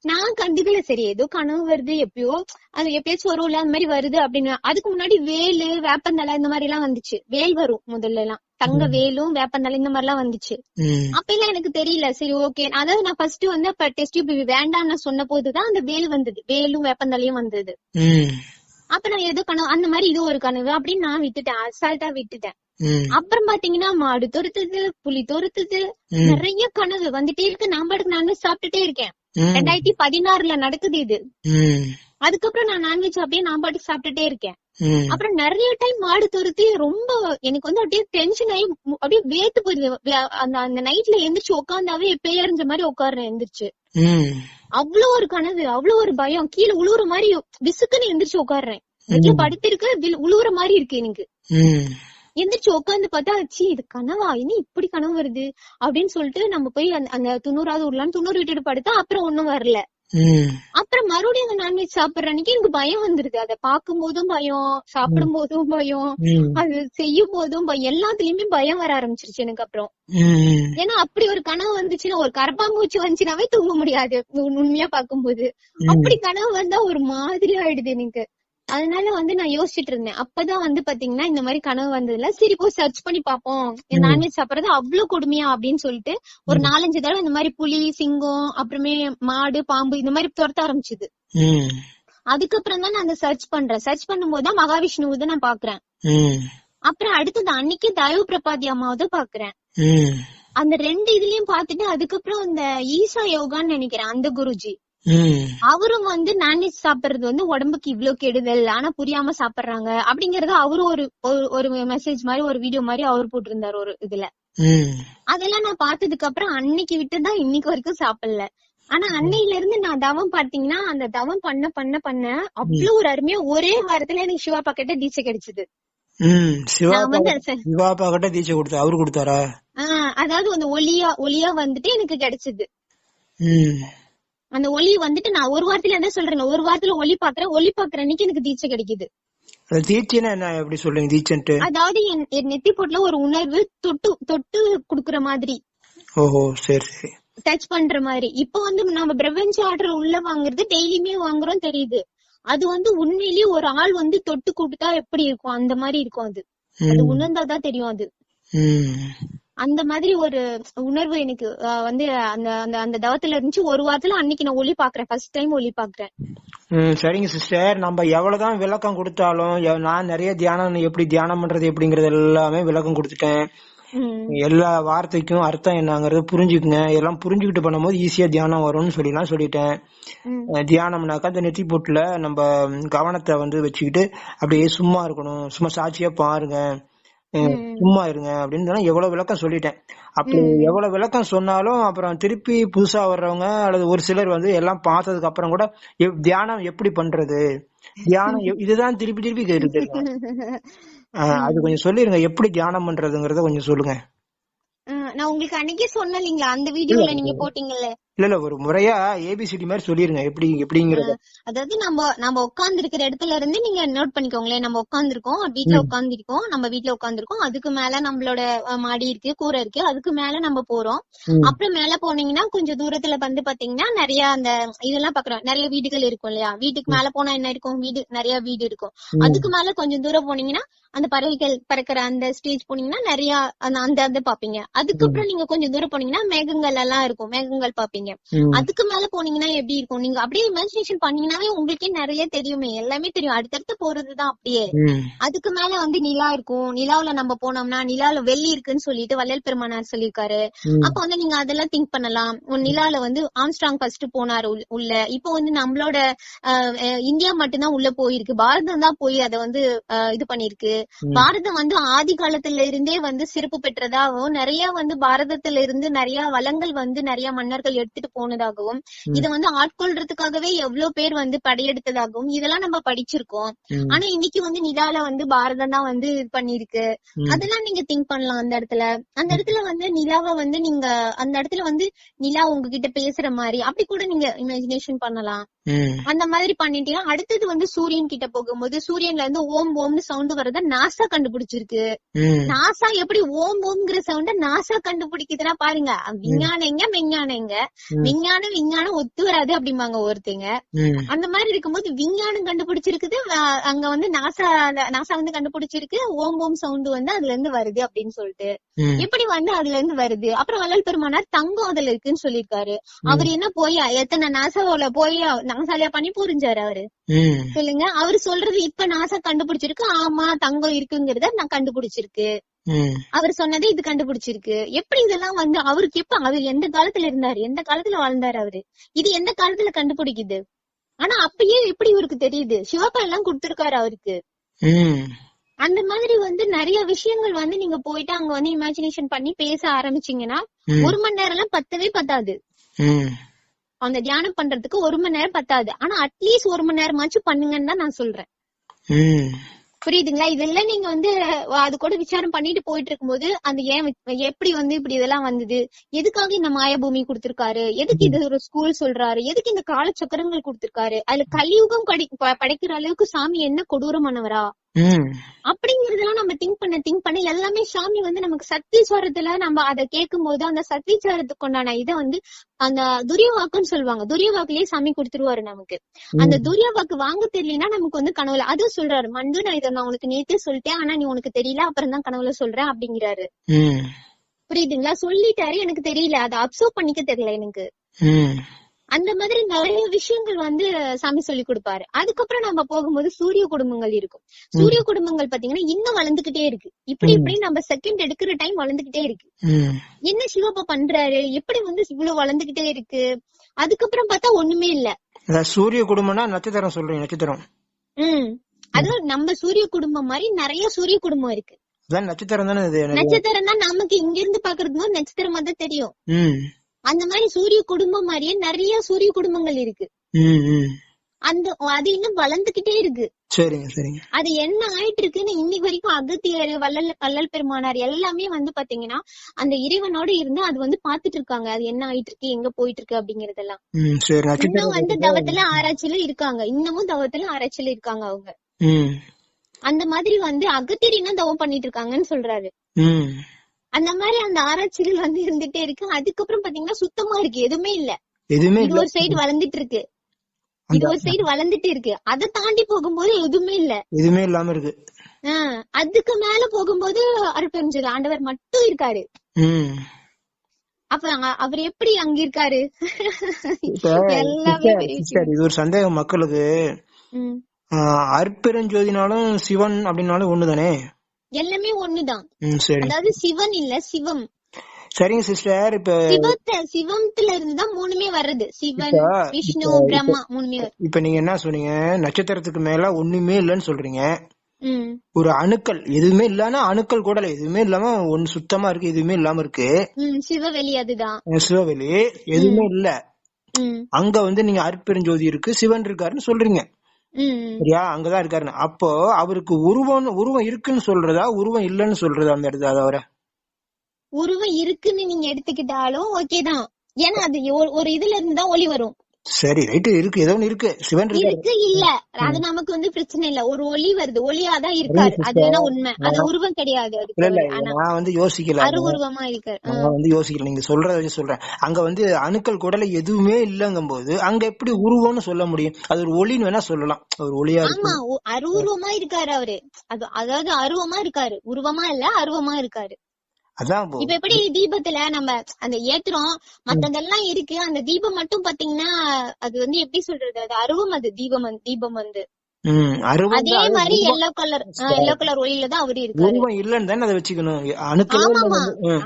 நான் கண்டிப்பா சரி ஏதோ கனவு வருது, எப்பயோ அது எப்பயாச்சும் வரும்ல அந்த மாதிரி வருது அப்படின்னு. அதுக்கு முன்னாடி வேலு வேப்பந்தலை இந்த மாதிரி எல்லாம் வந்துச்சு. வேல் வரும் முதல்ல எல்லாம், தங்க வேலும் வேப்பந்தலை இந்த மாதிரி எல்லாம் வந்துச்சு. அப்ப எல்லாம் எனக்கு தெரியல. சரி ஓகே, அதாவது நான் ஃபர்ஸ்ட் வந்து அப்ப டெஸ்ட் வேண்டாம்னு சொன்ன போதுதான் அந்த வேல் வந்தது, வேலும் வேப்பந்தலையும் வந்தது. அப்ப நான் ஏதோ கனவு அந்த மாதிரி இது ஒரு கனவு அப்படின்னு நான் விட்டுட்டேன், அசால்ட்டா விட்டுட்டேன். அப்புறம் பாத்தீங்கன்னா மாடு துரத்துது, புலி துரத்துது, நிறைய கனவு வந்துட்டே இருக்கு. நான் பாட்டுக்கு நான்வெஜ் சாப்பிட்டுட்டே இருக்கேன். 2016 நடக்குது இது. அதுக்கப்புறம் நான் நான்வெஜ் அப்படியே நான் பாட்டுக்கு சாப்பிட்டுட்டே இருக்கேன். அப்புறம் நிறைய டைம் மாடு துரத்தி ரொம்ப எனக்கு வந்து அப்படியே டென்ஷன் ஆகி அப்படியே வேத்து போயிருது. அந்த நைட்ல எந்திரிச்சு உட்காந்தாவே எப்பயே எறிஞ்ச மாதிரி உட்காருறேன் எந்திரிச்சு. அவ்வளவு ஒரு கனவு, அவ்வளவு ஒரு பயம், கீழே உழுவுற மாதிரி விசுக்குன்னு எந்திரிச்சு உட்காடுறேன். வீட்டுல படுத்திருக்கு, உழுவுற மாதிரி இருக்கு எனக்கு. எந்திரிச்சு உட்காந்து பார்த்தா இது கனவா, இனி இப்படி கனவு வருது அப்படின்னு சொல்லிட்டு நம்ம போய் அந்த 90வது விடலான்னு 90 விட்டுட்டு படுத்தா அப்புறம் ஒண்ணும் வரல. அப்புறம் மறுபடியும் அந்த நான்வெஜ் சாப்பிடுற அன்னைக்கு எனக்கு பயம் வந்துருது. அதை பார்க்கும் போதும் பயம், சாப்பிடும் போதும் பயம், அது செய்யும் போதும் பயம், எல்லாத்துலயுமே பயம் வர ஆரம்பிச்சிருச்சு எனக்கு. அப்புறம் ஏன்னா அப்படி ஒரு கனவு வந்துச்சுன்னா, ஒரு கரப்பாம்பூச்சி வந்துச்சுனாவே தூங்க முடியாது உண்மையா பாக்கும்போது. அப்படி கனவு வந்தா ஒரு மாதிரி ஆயிடுது எனக்கு. அதனால வந்து நான் யோசிச்சுட்டு இருந்தேன். அப்பதான் வந்து பாத்தீங்கன்னா இந்த மாதிரி கனவு வந்ததுல சரி போய் சர்ச் பண்ணி பாப்போம், நான்வெஜ் சாப்பிடறது அவ்வளவு கொடுமையா அப்படின்னு சொல்லிட்டு ஒரு 4-5 தடவை இந்த மாதிரி புலி, சிங்கம், அப்புறமே மாடு, பாம்பு இந்த மாதிரி துரத்த ஆரம்பிச்சுது. அதுக்கப்புறம் தான் நான் அந்த சர்ச் பண்றேன். சர்ச் பண்ணும் போதுதான் மகாவிஷ்ணுவை நான் பாக்குறேன். அப்புறம் அடுத்தது அன்னைக்கு தயவு பிரபாதி அம்மாவது பாக்குறேன். அந்த 2 இதுலயும் பாத்துட்டு அதுக்கப்புறம் இந்த ஈசா யோகான்னு நினைக்கிறேன் அந்த குருஜி, அவரும் வந்து நான்வெஜ் சாப்பிடுறது வந்து உடம்புக்கு இவ்வளவு கெடுதல், ஆனா புரியாம சாப்பிடுறாங்க அப்படிங்கறத அவரும் ஒரு மெசேஜ் மாதிரி ஒரு வீடியோ மாதிரி அவர் போட்டிருந்தாரு ஒரு இதுல. அதெல்லாம் நான் பார்த்ததுக்கு அப்புறம் அன்னைக்கு விட்டுதான் இன்னைக்கு வரைக்கும் சாப்பிடல. ஆனா அன்னையில இருந்து நான் தவம் பாத்தீங்கன்னா அந்த தவம் பண்ண பண்ண பண்ண அவ்வளவு ஒரு அருமையா ஒரே வாரத்துல எனக்கு சிவாப்பா கிட்ட தீட்சை கிடைச்சது. அதாவது அந்த ஒளியா வந்துட்டு எனக்கு கிடைச்சது. அந்த ஒளி வந்துட்டு நான் ஒரு வாரத்துல என்ன சொல்றேன், ஒரு வாரத்துல ஒளி பாக்குற அன்னைக்கு எனக்கு தீட்சை கிடைக்குது. அதாவது என் நெத்தி போட்டுல ஒரு உணர்வு தொட்டு குடுக்குற மாதிரி, டச் பண்ற மாதிரி. இப்ப வந்து நம்ம பிரபஞ்ச ஆர்டர் உள்ள வாங்குறது டெய்லியுமே வாங்குறோம் தெரியுது. அது வந்து உண்மையிலேயே ஒரு ஆள் வந்து தொட்டு கொடுத்தா எப்படி இருக்கும் அந்த மாதிரி இருக்கும். அது உணர்ந்தாதான் தெரியும். அது அந்த மாதிரி ஒரு உணர்வு எனக்கு வந்து அந்த தவத்துல இருந்துச்சு. ஒரு வாரத்துல அன்னைக்கு நான் ஒளி பாக்குறேன், ஃபர்ஸ்ட் டைம் ஒளி பாக்குறேன். சரிங்க சிஸ்டர், நம்ம எவ்வளவுதான் விளக்கம் கொடுத்தாலும் நான் நிறைய தியானம் எப்படி தியானம் பண்றது எப்படிங்கறது எல்லாமே விளக்கம் கொடுத்துட்டேன். எல்லா வார்த்தைக்கும் அர்த்தம் என்னங்கறது புரிஞ்சுக்குங்க. எல்லாம் புரிஞ்சுக்கிட்டு பண்ணும்போது ஈஸியா தியானம் வரும்னு சொல்லிட்டேன். தியானம்னாக்கா அந்த நெத்தி போட்டுல நம்ம கவனத்தை வந்து வச்சுக்கிட்டு அப்படியே சும்மா இருக்கணும், சும்மா சாட்சியா பாருங்க, சும்மா இருங்க அப்படின்னு எவ்வளவு விளக்கம் சொல்லிட்டேன். அப்படி எவ்வளவு விளக்கம் சொன்னாலும் அப்புறம் திருப்பி புதுசா வர்றவங்க அல்லது ஒரு சிலர் வந்து எல்லாம் பார்த்ததுக்கு அப்புறம் கூட தியானம் எப்படி பண்றது, தியானம் இதுதான் திருப்பி திருப்பி கேட்டுட்டு இருக்காங்க. அது கொஞ்சம் சொல்லிருங்க, எப்படி தியானம் பண்றதுங்கறத கொஞ்சம் சொல்லுங்க. நான் உங்களுக்கு அன்னைக்கே சொன்னேன் இல்லீங்களா, அந்த வீடியோல நீங்க போட்டீங்கல்ல. இல்ல ஒரு முறையா ஏபிசிடி மாதிரி சொல்லிருங்க எப்படிங்கறது. அதாவது நம்ம உட்கார்ந்து இருக்கிற இடத்துல இருந்து நீங்க நோட் பண்ணிக்கோங்களேன். நம்ம உட்கார்ந்துருக்கோம், வீட்டுல உட்கார்ந்துருக்கோம், நம்ம வீட்டுல உட்கார்ந்துருக்கோம், அதுக்கு மேல நம்மளோட மாடி இருக்கு, கூரை இருக்கு, அதுக்கு மேல நம்ம போறோம். அப்புறம் மேல போனீங்கன்னா கொஞ்சம் தூரத்துல வந்து பாத்தீங்கன்னா நிறைய அந்த இதெல்லாம் பாக்குறோம், நிறைய வீடுகள் இருக்கும் இல்லையா. வீட்டுக்கு மேல போனா என்ன இருக்கும், நிறைய வீடு இருக்கும். அதுக்கு மேல கொஞ்சம் தூரம் போனீங்கன்னா அந்த பறவைகள் பறக்கிற அந்த ஸ்டேஜ் போனீங்கன்னா நிறைய அந்த பாப்பீங்க. அதுக்கப்புறம் நீங்க கொஞ்சம் தூரம் போனீங்கன்னா மேகங்கள் எல்லாம் இருக்கும், மேகங்கள் பாப்பீங்க. அதுக்கு மேல போனீங்கன்னா எப்படி இருக்கும், நீங்க அப்படியே இமேஜினேஷன் பண்ணீங்கன்னாவே உங்களுக்கே நிறைய தெரியுமே, எல்லாமே தெரியும். அடுத்தடுத்து போறதுதான் அப்படியே. அதுக்கு மேல வந்து நிலா இருக்கும். நிலாவுல நம்ம போனோம்னா நிலால வெள்ளி இருக்குன்னு சொல்லிட்டு வள்ளல் பெருமானார் சொல்லிருக்காரு. அப்ப வந்து நீங்க அதெல்லாம் திங்க் பண்ணலாம். நிலால வந்து ஆம்ஸ்ட்ராங் ஃபர்ஸ்ட் போனாரு உள்ள. இப்ப வந்து நம்மளோட இந்தியா மட்டும்தான் உள்ள போயிருக்கு, பாரதம் தான் போய் அதை வந்து இது பண்ணிருக்கு. பாரதம் வந்து ஆதி காலத்துல இருந்தே வந்து சிறப்பு பெற்றதாகவும் நிறைய வந்து பாரதத்துல இருந்து நிறைய வளங்கள் வந்து நிறைய மன்னர்கள் எடுத்துட்டு போனதாகவும் இத வந்து ஆட்கொள்றதுக்காகவே எவ்வளவு பேர் வந்து படையெடுத்ததாகவும் இதெல்லாம் நம்ம படிச்சிருக்கோம். ஆனா இன்னைக்கு வந்து நிலால வந்து பாரதம் தான் வந்து இது பண்ணிருக்கு. அதெல்லாம் நீங்க திங்க் பண்ணலாம். அந்த இடத்துல வந்து நிலாவை வந்து நீங்க அந்த இடத்துல வந்து நிலா உங்ககிட்ட பேசுற மாதிரி அப்படி கூட நீங்க இமேஜினேஷன் பண்ணலாம். அந்த மாதிரி பண்ணிட்டீங்கன்னா அடுத்தது வந்து சூரியன் கிட்ட போகும்போது சூரியன்ல இருந்து ஓம் ஓம்னு சவுண்ட் வரத நாசா கண்டுபிடிச்சிருக்கு. நாசா எப்படி ஓம் ஓம்ங்கிற சவுண்ட நாசா கண்டுபிடிக்குதுன்னா பாருங்க, விஞ்ஞானம் ஒத்து வராது அப்படிம்பாங்க ஒருத்தங்க. அந்த மாதிரி இருக்கும்போது விஞ்ஞானம் கண்டுபிடிச்சிருக்குது, அங்க வந்து நாசா வந்து கண்டுபிடிச்சிருக்கு ஓம் ஓம் சவுண்ட் வந்து அதுல இருந்து வருது அப்படின்னு சொல்லிட்டு எப்படி வந்து அதுல இருந்து வருது. அப்புறம் வள்ளல் பெருமானார் தங்கம் அதுல இருக்குன்னு சொல்லிருக்காரு. அவர் என்ன போய் எத்தனை நாசாவோல போய் நாசாலியா பண்ணி புரிஞ்சாரு அவரு, சொல்லுங்க. அவரு சொல்றது இப்ப நாசா கண்டுபிடிச்சிருக்கு, ஆமா தங்கம் இருக்குங்கிறத நான் கண்டுபிடிச்சிருக்கு. அவர் சொன்னதே இது கண்டுபிடிச்சிருக்கு. எப்படி இதெல்லாம் வந்து அவருக்கு எப்ப அவர் எந்த காலத்துல இருந்தாரு, எந்த காலத்துல வாழ்ந்தாரு அவரு, இது எந்த காலத்துல கண்டுபிடிக்குது? ஆனா அப்பயே எப்படி இவருக்கு தெரியுது? சிவப்பா எல்லாம் கொடுத்திருக்காரு அவருக்கு. அந்த மாதிரி வந்து நிறைய விஷயங்கள் வந்து நீங்க போயிட்டு அங்க வந்து இமேஜினேஷன் பண்ணி பேச ஆரம்பிச்சீங்கன்னா 1 மணி நேரம் எல்லாம் பத்தவே பத்தாது. அந்த தியானம் பண்றதுக்கு 1 மணி நேரம் பத்தாது. ஆனா அட்லீஸ்ட் 1 மணி நேரமாச்சும் பண்ணுங்கன்னு தான் நான் சொல்றேன். புரியுதுங்களா? இதெல்லாம் நீங்க வந்து அது கூட விசாரம் பண்ணிட்டு போயிட்டு இருக்கும்போது அந்த ஏன் எப்படி வந்து இப்படி இதெல்லாம் வந்தது, எதுக்காக இந்த மாயபூமி கொடுத்திருக்காரு, எதுக்கு இது ஒரு ஸ்கூல் சொல்றாரு, எதுக்கு இந்த காலச்சக்கரங்கள் கொடுத்திருக்காரு, அதுல கலியுகம் படைக்கிற அளவுக்கு சாமி என்ன கொடூரமானவரா அப்படிங்கறதெல்லாம் நம்ம திங்க் பண்ண எல்லாமே சாமி வந்து நமக்கு சக்திஸ்வரத்துல நம்ம அதை கேட்கும் போது அந்த சக்திஸ்வரத்துக்கு உண்டான இதை வந்து அந்த துரியவாக்குன்னு சொல்லுவாங்க, துரியவாக்குலயே சாமி கொடுத்துருவாரு நமக்கு. அந்த துரியவாக்கு வாங்க தெரியலன்னா நமக்கு வந்து கனவுல அதுவும் சொல்றாரு, மண்டு நான் இதை நான் உனக்கு நேத்தே சொல்லிட்டேன் ஆனா நீ உனக்கு தெரியல அப்புறம் தான் கனவுல சொல்றேன் அப்படிங்கிறாரு. புரியுதுங்களா? சொல்லிட்டாரு எனக்கு தெரியல, அதை அப்சர்வ் பண்ணிக்க தெரியல எனக்கு. அந்த மாதிரி நிறைய விஷயங்கள் வந்து சாமி சொல்லி கொடுப்பாரு. அதுக்கப்புறம் நம்ம போகும்போது சூரிய குடும்பங்கள் இருக்கும். சூரிய குடும்பங்கள் பாத்தீங்கன்னா இன்னும் வளர்ந்துகிட்டே இருக்கு. இப்படி நம்ம செகண்ட் எடுக்கிற டைம் வளர்ந்துகிட்டே இருக்கு. என்ன சிவப்பா பண்றாரு, எப்படி வந்து இவ்வளவு வளர்ந்துகிட்டே இருக்கு? அதுக்கப்புறம் பார்த்தா ஒண்ணுமே இல்ல. சூரிய குடும்பம்னா நட்சத்திரம் சொல்றீங்க? நட்சத்திரம் அதுவும் நம்ம சூரிய குடும்பம் மாதிரி நிறைய சூரிய குடும்பம் இருக்கு. நட்சத்திரம் தானே? நட்சத்திரம் தான் நமக்கு இங்க இருந்து பாக்குறதுக்கு போது நட்சத்திரமா தான் தெரியும். அந்த மாதிரி சூரிய குடும்பம் மாதிரியே நிறைய சூரிய குடும்பங்கள் இருக்கு. அது இன்னும் வளர்ந்துகிட்டே இருக்கு. அது என்ன ஆயிட்டு இருக்குன்னு இன்னைக்கு வரைக்கும் அகத்தியர், வள்ளல் பெருமானார் எல்லாமே வந்து பாத்தீங்கன்னா அந்த இறைவனோட இருந்து அது வந்து பாத்துட்டு இருக்காங்க. அது என்ன ஆயிட்டு இருக்கு, எங்க போயிட்டு இருக்கு அப்படிங்கறதெல்லாம். இன்னும் வந்து தவத்துல ஆராய்ச்சியில இருக்காங்க. இன்னமும் தவத்துல ஆராய்ச்சியில இருக்காங்க அவங்க. அந்த மாதிரி வந்து அகத்தியர் இன்னும் தவம் பண்ணிட்டு இருக்காங்கன்னு சொல்றாரு. அந்த மாதிரி அந்த ஆராய்ச்சிகள் வந்து இருந்துட்டே இருக்கு. அதுக்கப்புறம் பாத்தீங்கன்னா சுத்தமா இருக்கு, எதுவுமே இல்ல. இது ஒரு சைடு வளர்ந்துட்டு இருக்கு, இது ஒரு சைடு வளர்ந்துட்டு இருக்கு. அதை தாண்டி போகும்போது எதுவுமே இல்ல, எதுவுமே இல்லாம இருக்கு. அதுக்கு மேல போகும்போது அருட்பெருஞ்சோதி ஆண்டவர் மட்டும் இருக்காரு. அப்ப அவர் எப்படி அங்க இருக்காரு? எல்லாமே இது ஒரு சந்தேகம் மக்களுக்கு. அருட்பெருஞ்சோதினாலும் சிவன் அப்படின்னாலும் ஒண்ணுதானே? எல்லாமே ஒண்ணுதான். அதாவது சிவன் இல்ல, சிவம். சரிங்க சிஸ்டர். இப்ப சிவத்துல இருந்துதான் மூணுமே வருது, சிவன், விஷ்ணு, பிரம்மா மூணுமே. இப்ப நீங்க என்ன சொன்னீங்க, நட்சத்திரத்துக்கு மேல ஒண்ணுமே இல்லன்னு சொல்றீங்க. ஒரு அணுக்கள் எதுவுமே இல்லன்னா அணுக்கள் கூட எதுவுமே இல்லாம ஒண்ணு சுத்தமா இருக்கு, எதுவுமே இல்லாம இருக்கு. சிவவெளி, அதுதான் சிவவெளி. எதுவுமே இல்ல அங்க வந்து நீங்க அருட்பெருஞ்சோதி இருக்கு, சிவன் இருக்காருன்னு சொல்றீங்க. சரியா? அங்கதான் இருக்காரு. அப்போ அவருக்கு உருவம் இருக்குன்னு சொல்றதா, உருவம் இல்லன்னு சொல்றதா? அந்த இடத்துல அவரை உருவம் இருக்குன்னு நீங்க எடுத்துக்கிட்டாலும் ஓகேதான். ஏன்னா அது ஒரு இதுல இருந்துதான் ஒளி வரும். சரி, ரைட். இருக்கு, ஏதோ ஒண்ணு இருக்கு, சிவன் இருக்கு. இல்ல அது நமக்கு வந்து பிரச்சனை இல்ல, ஒரு ஒளி வருது, ஒளியாதான் இருக்காரு. அது வேணா உண்மை, அது உருவம் கிடையாது. நான் வந்து யோசிக்கல, அருவுருவமா இருக்காரு. நான் வந்து யோசிக்கல, நீங்க சொல்றத வச்சு சொல்றேன். அங்க வந்து அணுக்கள் கூடல எதுவுமே இல்லங்கும் போது அங்க எப்படி உருவம்னு சொல்ல முடியும்? அது ஒரு ஒளின்னு வேணா சொல்லலாம், ஒரு ஒளியா. ஆமா, அருவுருவமா இருக்காரு அவரு. அதாவது அருவமா இருக்காரு, உருவமா இல்ல, அருவமா இருக்காரு. இப்ப எப்படி தீபத்துல நம்ம அந்த ஏத்துறோம், மத்ததெல்லாம் இருக்கு, அந்த தீபம் மட்டும் பாத்தீங்கன்னா அது வந்து எப்படி சொல்றது, அது அருவம். அது தீபம் வந்து அதே மாதிரி எல்லோ கலர் ஒளியில தான் அவரு இருக்காரு.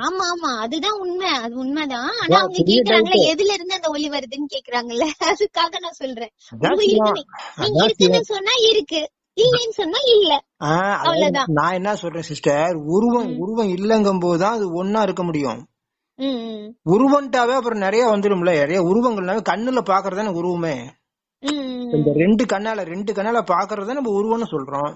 ஆமா ஆமா, அதுதான் உண்மை, அது உண்மைதான். ஆனா அவங்க கேக்குறாங்களே எதுல இருந்து அந்த ஒளி வருதுன்னு கேக்குறாங்கல்ல, அதுக்காக நான் சொல்றேன். நீங்க இருக்குன்னு சொன்னா இருக்கு, இல்லன்னு சொன்னா இல்ல, அவ்வளவுதான். நான் என்ன சொல்றேன் சிஸ்டர், உருவம் இல்லங்கும் போதுதான் அது ஒன்னா இருக்க முடியும். உருவன்ட்டாவே அப்புறம் நிறைய வந்துடும்ல, நிறைய உருவங்கள்னாவே கண்ணுல பாக்குறதான உருவமே. இந்த ரெண்டு கண்ணால பாக்குறத நம்ம உருவம்னு சொல்றோம்.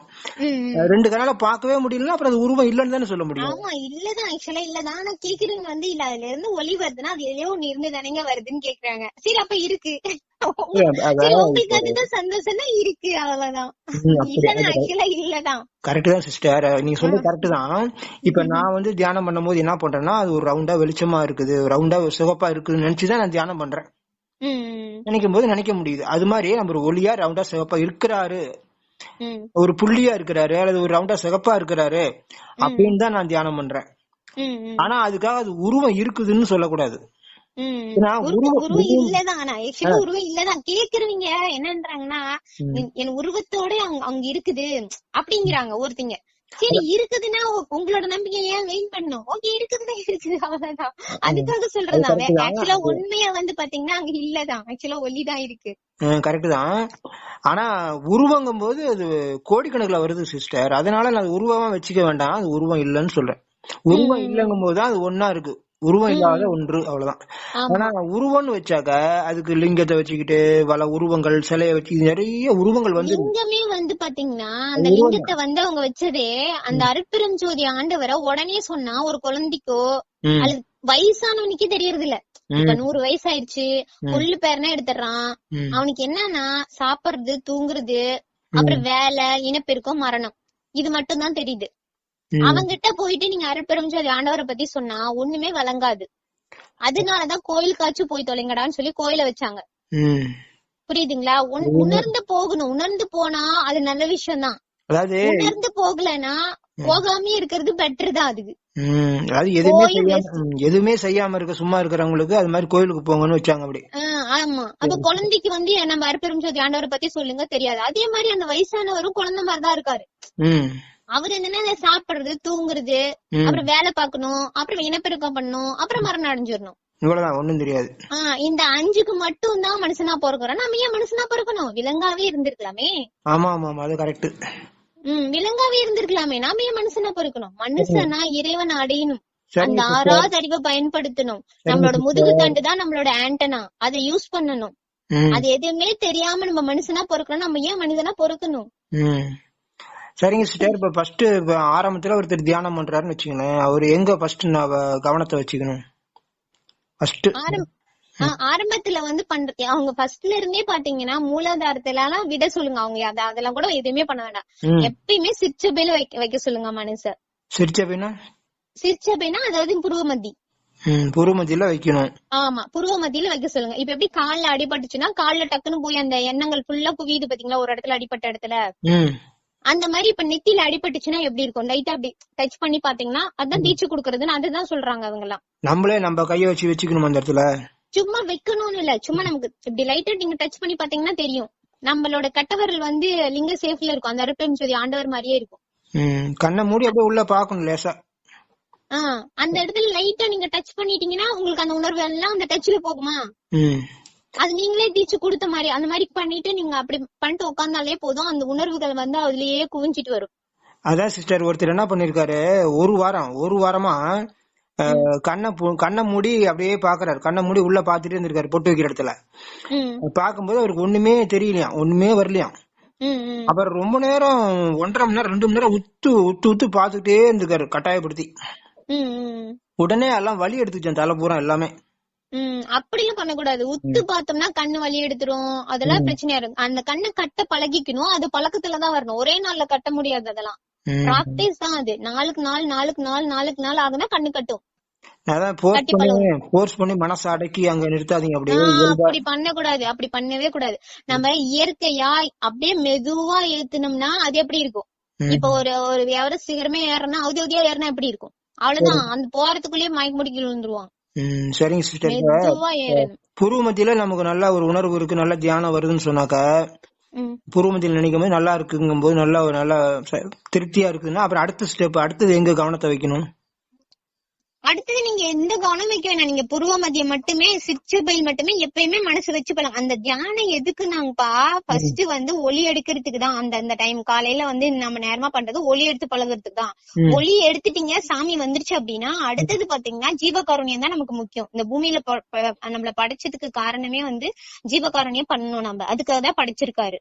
ரெண்டு கண்ணால பாக்கவே முடியலன்னா அப்புறம் அது உருவம் இல்லன்னு தானே சொல்ல முடியும். ஆமா, இல்லதான், ஆக்சுவலா இல்லதான். ஆனா கேக்குறவங்க வந்து இல்ல, அதுல இருந்து ஒளி வருதுன்னா அது எதையோ ஒண்ணு இருந்து தானேங்க வருதுன்னு கேக்குறாங்க. சரி, அப்ப இருக்கு, உங்களுக்கு அதுதான் சந்தோஷம்னா இருக்கு, அவ்வளவுதான். இல்லதான், ஆக்சுவலா இல்லதான். கரெக்ட் தான் சிஸ்டர், நீங்க சொல்றது கரெக்ட் தான். இப்ப நான் வந்து தியானம் பண்ணும் போது என்ன பண்றேன்னா, அது ஒரு ரவுண்டா வெளிச்சமா இருக்குது, ரவுண்டா சிவப்பா இருக்குதுன்னு நினைச்சுதான் நான் தியானம் பண்றேன். நினைக்கும் போது நினைக்க முடியுது. அது மாதிரி நம்ம ஒரு ஒளியா ரவுண்டா சிவப்பா இருக்கிறாரு, ஒரு புள்ளியா இருக்கிறாரு, அல்லது ஒரு ரவுண்டா சிவப்பா இருக்கிறாரு அப்படின்னு தான் நான் தியானம் பண்றேன். ஆனா அதுக்காக அது உருவம் இருக்குதுன்னு சொல்லக்கூடாது. உருவம் இல்லதான். ஆனா ஆக்சுவலா உருவம் இல்லதான். கேக்குறவங்க என்னன்றாங்கன்னா, என் உருவத்தோட அங்க இருக்குது அப்படிங்கிறாங்க ஒருத்தங்க. சரி இருக்குதுன்னா உங்களோட நம்பிக்கை ஏன் வெயின் பண்ணும்? ஓகே இருக்குதுன்னா இருக்குது, அவ்வளவுதான். அதுக்காக சொல்றதான். ஆக்சுவலா உண்மையா வந்து பாத்தீங்கன்னா அங்க இல்லதான், ஆக்சுவலா ஒலிதான் இருக்கு. கரெக்ட் தான். ஆனா உருவங்கும் போது அது கோடிக்கணக்குல வருது சிஸ்டர். அதனால நான் உருவமா வச்சுக்க வேண்டாம், அது உருவம் இல்லைன்னு சொல்றேன். உருவம் இல்லங்கும் போதுதான் அது ஒன்னா இருக்கு, உருவம் இல்லாத ஒன்று, அவ்வளவுதான். ஆனா உருவம்னு வச்சாக்க அதுக்கு லிங்கத்தை வச்சுக்கிட்டு பல உருவங்கள், சிலையை வச்சு நிறைய உருவங்கள் வந்து. லிங்கமே வந்து பாத்தீங்கன்னா அந்த லிங்கத்தை வந்து அவங்க வச்சதே அந்த அருட்பெருஞ்சோதி ஆண்டவரை உடனே சொன்னா ஒரு குழந்தைக்கோ அல்லது வயசானவனுக்கே தெரியறது இல்ல. இப்ப 100 வயசு ஆயிடுச்சு, புல்லு பேர்னா எடுத்துறான். அவனுக்கு என்னன்னா சாப்பிடுறது, தூங்குறது, அப்புறம் வேலை, இனப்பெருக்கம், மரணம், இது மட்டும் தான் தெரியுது. அவங்கிட்ட போயிட்டு நீங்க அருட்பெருஞ்சோதி ஆண்டவரை பத்தி சொன்னா ஒண்ணுமே வழங்காது. அதனாலதான் கோயிலுக்காச்சும் போய் தொலைங்கடான்னு சொல்லி கோயில வச்சாங்க. புரியுதுங்களா? உணர்ந்து போகணும், உணர்ந்து போனா அது நல்ல விஷயம் தான். அதாவது உணர்ந்து போகலன்னா போகாமே இருக்கிறது பெட்டர் தான். அதுக்கு எதுவுமே செய்யாம இருக்க சும்மா இருக்கிறவங்களுக்கு அது மாதிரி கோயிலுக்கு போங்கன்னு வச்சாங்க அப்படி. ஆமா, அப்ப குழந்தைக்கு வந்து நம்ம அருட்பெருஞ்சோதி ஆண்டவரை பத்தி சொல்லுங்க தெரியாது. அதே மாதிரி அந்த வயசானவரும் குழந்தை மாதிரிதான் இருக்காரு. அவர் என்னன்னா சாப்பிடுறது, தூங்குறது, அப்புறம் வேலை பார்க்கணும், அப்புறம் இனப்பெருக்கம் பண்ணணும், அப்புறம் மரணம் அடைஞ்சிடணும். இவ்வளவுதான், ஒண்ணும் தெரியாது. இந்த 5க்கு மட்டும் தான் மனுஷனா பிறக்கிறோம். நம்ம ஏன் மனுஷனா பிறக்கணும்? விலங்காவே இருந்திருக்கலாமே. ஆமா ஆமா, அது கரெக்ட். விலங்காவே இருந்திருக்கலாமே, நாம ஏன் மனுஷனா பிறக்கணும்? மனுஷனா இறைவன் அடையணும், அந்த 6வது அறிவை பயன்படுத்தணும். நம்மளோட முதுகு தண்டு தான் நம்மளோட ஆண்டனா, அதை யூஸ் பண்ணணும். அது எதுவுமே தெரியாம நம்ம மனுஷனா பிறக்கணும். நம்ம ஏன் மனிதனா பிறக்கணும்? சரிங்க சிஸ்டர். இப்ப ஃபர்ஸ்ட் ஆரம்பத்துல ஒருத்தர் தியானம் பண்றாருன்னு வச்சுக்கணும், அவரு எங்க ஃபர்ஸ்ட் கவனத்தை வச்சுக்கணும்? ஆரம்பத்துல வந்து பண்றது அவங்க ஃபர்ஸ்ட்ல இருந்தே பாத்தீங்கன்னா மூலாதாரத்துல எல்லாம் விட சொல்லுங்க. அவங்க அதெல்லாம் கூட எதுவுமே பண்ண வேண்டாம். எப்பயுமே சிற்சபையில வைக்க சொல்லுங்க மனுஷர். சிற்சபைனா அதாவது புருவமத்தி, புருவமத்தியில வைக்கணும். ஆமா, புருவமத்தியில வைக்க சொல்லுங்க. இப்ப எப்படி கால்ல அடிபட்டுச்சுன்னா கால்ல டக்குன்னு போய் அந்த எண்ணங்கள் ஃபுல்லா குவியுது பாத்தீங்களா ஒரு இடத்துல, அடிப்பட்ட இடத்துல. அந்த மாதிரி இப்ப நெத்தியில அடிபட்டுச்சுன்னா எப்படி இருக்கும்? லைட்டா அப்படி டச் பண்ணி பாத்தீங்கன்னா அதான் தீட்சை குடுக்கறதுன்னு அதுதான் சொல்றாங்க அவங்க எல்லாம். நம்மளே நம்ம கைய வச்சு வச்சுக்கணும் அந்த இடத்துல. சும்மா வைக்கணும்னு இல்ல, சும்மா நமக்கு இப்படி லைட்டா நீங்க டச் பண்ணி பாத்தீங்கன்னா தெரியும். நம்மளோட கட்டவரல் வந்து லிங்க சேஃப்ல இருக்கும், அந்த அருட்பெருஞ்சோதி ஆண்டவர் மாதிரியே இருக்கும். கண்ணை மூடி அப்படியே உள்ள பாக்கணும் லேசா. அந்த இடத்துல லைட்டா நீங்க டச் பண்ணிட்டீங்கன்னா உங்களுக்கு அந்த உணர்வு எல்லாம் அந்த டச்ல போகுமா? அது நீங்களே தீச்சு கொடுத்த மாதிரி அந்த மாதிரி பண்ணிட்டு நீங்க அப்படி பண்ணிட்டு உட்கார்ந்தாலே போதும், அந்த உணர்வுகள் வந்து அதுலயே குவிஞ்சிட்டு வரும். அதான் சிஸ்டர், ஒருத்தர் என்ன பண்ணிருக்காரு, ஒரு வாரமா கண்ணை மூடி அப்படியே பாக்குறாரு. கண்ணை மூடி உள்ள பாத்துட்டு இருந்திருக்காரு பொட்டு வைக்கிற இடத்துல. பாக்கும்போது அவருக்கு ஒண்ணுமே தெரியலையா, ஒண்ணுமே வரலையாம். அப்புறம் ரொம்ப நேரம் 1.5 மணி நேரம் 2 மணி நேரம் உத்து பாத்துக்கிட்டே இருந்திருக்காரு கட்டாயப்படுத்தி. உடனே எல்லாம் வலி எடுத்துச்சேன் தலை பூரா எல்லாமே. அப்படியும் பண்ணக்கூடாது. உத்து பார்த்தோம்னா கண்ணு வலி எடுத்துரும், அதெல்லாம் பிரச்சனையா இருக்கும். அந்த கண்ணை கட்ட பழகிக்கணும், அது பழக்கத்துலதான் வரணும். ஒரே நாள்ல கட்ட முடியாது, அதெல்லாம் பிராக்டிஸ் தான். அது நாளுக்கு நாள் ஆகுனா கண்ணு கட்டும். மனசு அடக்கி அங்க நிறுத்தாதீங்க. அப்படி பண்ணக்கூடாது, அப்படி பண்ணவே கூடாது. நம்ம இயற்கையா அப்படியே மெதுவா ஏத்துனோம்னா அது எப்படி இருக்கும்? இப்ப ஒரு எவரெஸ்ட் சிகரமே ஏறனா அவதியா ஏறினா எப்படி இருக்கும்? அவ்வளவுதான், அந்த போறதுக்குள்ளேயே மயக்க முடிக்கல விழுந்துருவான். சரிங்க சிஸ்டர். புருவமத்தியில நமக்கு நல்ல ஒரு உணர்வு இருக்கு, நல்ல தியானம் வருதுன்னு சொன்னாக்கா, புருவமத்தியில நினைக்கும் போது நல்லா இருக்குங்கும் போது நல்லா திருப்தியா இருக்குதுன்னா அப்புறம் அடுத்த ஸ்டெப், அடுத்தது எங்க கவனத்தை வைக்கணும்? அடுத்தது நீங்க எந்த கவனம் வைக்க வேணாம். நீங்க புருவ மத்தியம் மட்டுமே, சிற்சபையில் மட்டுமே எப்பயுமே மனசு வச்சு பண்ணலாம். அந்த தியானம் எதுக்குன்னாங்கப்பா, ஃபர்ஸ்ட் வந்து ஒளி எடுக்கிறதுக்கு தான். அந்த டைம் காலையில வந்து நம்ம நேரமா பண்றது ஒளி எடுத்து பழகிறதுக்கு தான். ஒளி எடுத்துட்டீங்க, சாமி வந்துருச்சு அப்படின்னா அடுத்தது பாத்தீங்கன்னா ஜீவகாருண்யம் தான் நமக்கு முக்கியம். இந்த பூமியில நம்மள படைச்சதுக்கு காரணமே வந்து ஜீவகாருண்யம் பண்ணணும். நம்ம அதுக்காக தான் படைச்சிருக்காரு,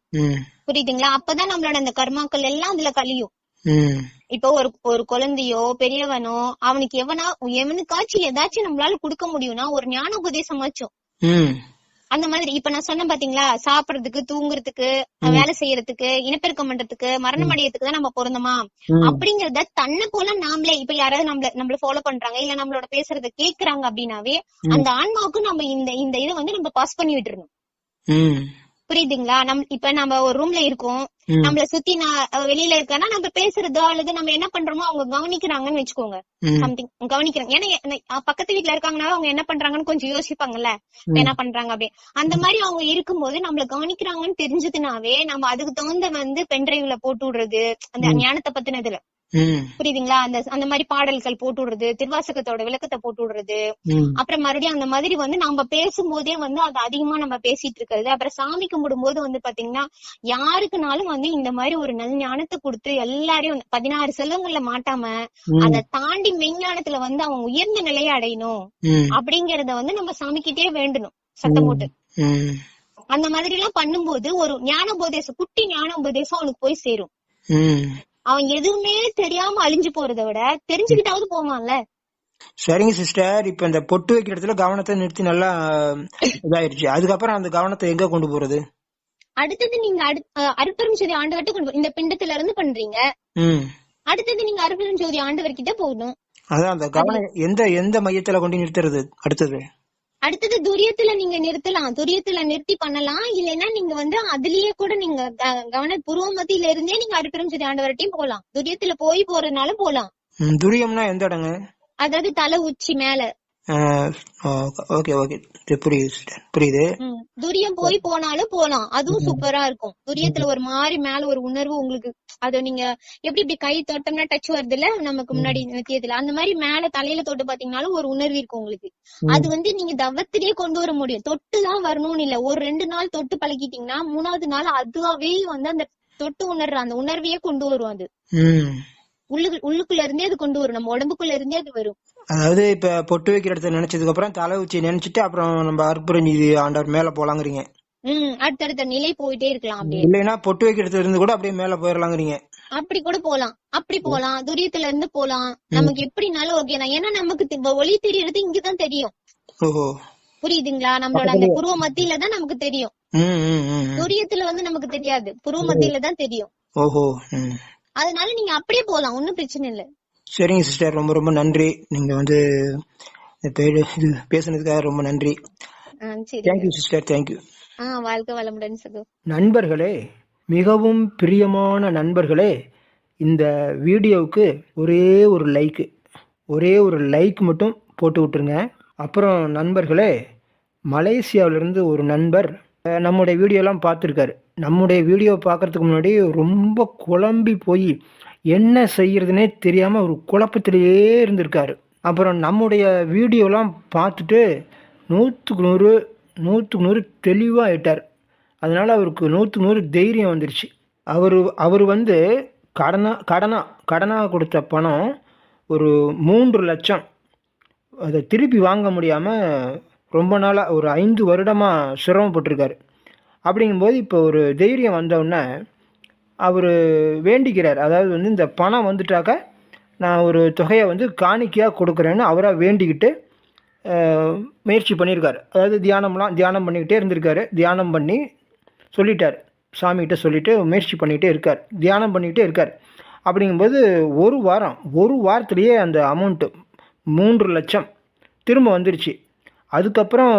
புரியுதுங்களா? அப்பதான் நம்மளோட அந்த கர்மாக்கள் எல்லாம் அதுல கழியும். இப்போ ஒரு குழந்தையோ பெரியவனோ அவனுக்கு எவனுக்காச்சும் ஏதாச்சும் நம்மளால குடுக்க முடியும்னா ஒரு ஞான உபதேசமாச்சும். அந்த மாதிரி இப்ப நான் சொன்னேன் பாத்தீங்களா, சாப்பிடறதுக்கு, தூங்குறதுக்கு, வேலை செய்யறதுக்கு, இனப்பெருக்கம் பண்றதுக்கு, மரணம் அடையறதுக்கு தான் நம்ம பிறந்தோமா அப்படிங்கறத தன்னை போல நாமளே, இப்ப யாராவது நம்மள ஃபாலோ பண்றாங்க இல்ல நம்மளோட பேசுறத கேக்குறாங்க அப்படின்னாவே அந்த ஆன்மாவுக்கு நம்ம இந்த இதை வந்து நம்ம பாஸ் பண்ணி விட்டுறணும். புரியுதுங்களா? இப்ப நம்ம ஒரு ரூம்ல இருக்கோம், நம்மள சுத்தி வெளியில இருக்கனா நம்ம பேசுறதோ அல்லது நம்ம என்ன பண்றோமோ அவங்க கவனிக்கிறாங்கன்னு வச்சுக்கோங்க. சம்திங் கவனிக்கிறாங்க. ஏன்னா பக்கத்து வீட்டுல இருக்காங்கன்னா அவங்க என்ன பண்றாங்கன்னு கொஞ்சம் யோசிப்பாங்கல்ல, என்ன பண்றாங்க அப்படி. அந்த மாதிரி அவங்க இருக்கும்போது நம்மள கவனிக்கிறாங்கன்னு தெரிஞ்சதுனாவே நம்ம அதுக்கு தகுந்த வந்து பென்டிரைவ்ல போட்டு விடுறது அந்த ஞானத்தை பத்தினதுல. புரியுதுங்களா? அந்த மாதிரி பாடல்கள் போட்டு விடுறது, திருவாசகத்தோட விளக்கத்தை போட்டு விடுறது, அப்புறம் மறுபடியும் அந்த மாதிரி வந்து நம்ம பேசும்போதே வந்து அது அதிகமா நம்ம பேசிட்டு இருக்கிறது. அப்புறம் சாமி கும்பிடும் போது வந்து பாத்தீங்கன்னா யாருக்குனாலும் வந்து இந்த மாதிரி ஒரு நல்ல ஞானத்தை கொடுத்து எல்லாரையும் 16 செல்வங்கள்ல மாட்டாம அதை தாண்டி மெஞ்ஞானத்துல வந்து அவன் உயர்ந்த நிலையை அடையணும் அப்படிங்கறத வந்து நம்ம சாமிக்கிட்டே வேண்டணும் சத்தம் போட்டு. அந்த மாதிரி எல்லாம் பண்ணும்போது ஒரு ஞான உபதேசம், குட்டி ஞான உபதேசம் அவனுக்கு போய் சேரும். அவன் எதுவுமே தெரியாம அழிஞ்சு போறதை விட தெரிஞ்சுக்கிட்டாவது போவான்ல. சரிங்க சிஸ்டர், இப்ப இந்த பொட்டு வைக்கிற இடத்துல கவனத்தை நிறுத்தி நல்லா இதாயிருச்சு. அதுக்கப்புறம் அந்த கவனத்தை எங்க கொண்டு போறது? அடுத்தது நீங்க அருட்பெரும் ஜோதி ஆண்டவர்கிட்ட கொண்டு இந்த பிண்டத்துல இருந்து பண்றீங்க. அடுத்தது நீங்க அருட்பெரும் ஜோதி ஆண்டவர்கிட்ட போகணும். அதான் அந்த கவனம் எந்த மையத்துல கொண்டு நிறுத்துறது? அடுத்தது துரியத்துல நீங்க நிறுத்தலாம், துரியத்துல நிறுத்தி பண்ணலாம். இல்லைன்னா நீங்க வந்து அதுலயே கூட நீங்க கவன பூர்வ மத்தியில இருந்தே நீங்க அருட்பெரும் ஜோதி ஆண்டவர்கிட்டயும் போலாம். துரியத்துல போறதுனால போலாம். துரியம்னா எந்த இடங்க? அதாவது தலை உச்சி மேல. புரியுது. துரியம் போனாலும் போலாம், அதுவும் சூப்பரா இருக்கும். துரியத்துல ஒரு மாதிரி மேல ஒரு உணர்வு உங்களுக்கு, அத நீங்க எப்படி கை தொட்டோம்னா டச் வருது இல்ல நமக்கு முன்னாடி நித்தியத்துல, அந்த மாதிரி மேல தலையில தொட்டு பாத்தீங்கன்னாலும் ஒரு உணர்வு இருக்கும் உங்களுக்கு. அது வந்து நீங்க தவத்திலேயே கொண்டு வர முடியும். தொட்டுதான் வரணும்னு இல்ல, ஒரு 2 நாள் தொட்டு பழகிட்டீங்கன்னா 3வது நாள் அதுவாவே வந்து அந்த தொட்டு உணர்ற அந்த உணர்வையே கொண்டு வரும். அது உள்ளுக்குள்ள இருந்தே அது கொண்டு வரும், நம்ம உடம்புக்குள்ள இருந்தே அது வரும். அதாவது இப்ப பொட்டு வைக்கிற இடத்த நினைச்சதுக்கு அப்புறம் தலை உச்சி நினைச்சிட்டு அப்புறம் நம்ம அருட்பெரும் ஜோதி ஆண்டவர் மேல போலாங்கிறீங்க. அடுத்தடுத்த நிலை போயிட்டே இருக்கலாம். அப்படியே இல்லைன்னா பொட்டு வைக்கிற இடத்துல இருந்து கூட அப்படியே மேல போயிடலாங்கிறீங்க. அப்படி கூட போலாம், அப்படி போலாம், துரியத்துல இருந்து போலாம். நமக்கு எப்படினாலும் ஓகே தான். ஏன்னா நமக்கு ஒளி தெரியறது இங்கதான் தெரியும். புரியுதுங்களா? நம்மளோட அந்த புருவ மத்தியில தான் நமக்கு தெரியும். துரியத்துல வந்து நமக்கு தெரியாது, புருவ மத்தியில தான் தெரியும். அதனால நீங்க அப்படியே போலாம், ஒன்னும் பிரச்சனை இல்ல. சரிங்க சிஸ்டர், ரொம்ப ரொம்ப நன்றி. நீங்க வந்து பேசுனதுக்காக ரொம்ப நன்றி. Thank you sister, thank you. வாழ்க வளமுடன் சகோ. நண்பர்களே, மிகவும் பிரியமான நண்பர்களே, இந்த வீடியோவுக்கு ஒரே ஒரு லைக் மட்டும் போட்டு விட்டுருங்க. அப்புறம் நண்பர்களே, மலேசியாவிலிருந்து ஒரு நண்பர் நம்முடைய வீடியோலாம் பார்த்துருக்காரு. நம்முடைய வீடியோ பார்க்குறதுக்கு முன்னாடி ரொம்ப குழம்பி போய் என்ன செய்யறதுனே தெரியாமல் ஒரு குழப்பத்திலேயே இருந்திருக்காரு. அப்புறம் நம்முடைய வீடியோலாம் பார்த்துட்டு 100க்கு 100 தெளிவாக ஆயிட்டார். அதனால் அவருக்கு 100க்கு 100 தைரியம் வந்துருச்சு. அவர் வந்து கடனாக கொடுத்த பணம் ஒரு 3 லட்சம், அதை திருப்பி வாங்க முடியாமல் ரொம்ப நாளாக ஒரு 5 வருடமாக சிரமப்பட்டிருக்காரு. அப்படிங்கும்போது இப்போ ஒரு தைரியம் வந்தோடனே அவர் வேண்டிக்கிறார். அதாவது வந்து இந்த பணம் வந்துட்டாக்க நான் ஒரு தொகையை வந்து காணிக்கையாக கொடுக்குறேன்னு அவராக வேண்டிக்கிட்டு முயற்சி பண்ணியிருக்காரு. அதாவது தியானம் பண்ணிக்கிட்டே இருந்திருக்காரு. தியானம் பண்ணி சொல்லிட்டார், சாமிகிட்ட சொல்லிவிட்டு முயற்சி பண்ணிகிட்டே இருக்கார், தியானம் பண்ணிக்கிட்டே இருக்கார். அப்படிங்கும்போது ஒரு வாரத்திலேயே அந்த அமௌண்ட்டு 3 லட்சம் திரும்ப வந்துருச்சு. அதுக்கப்புறம்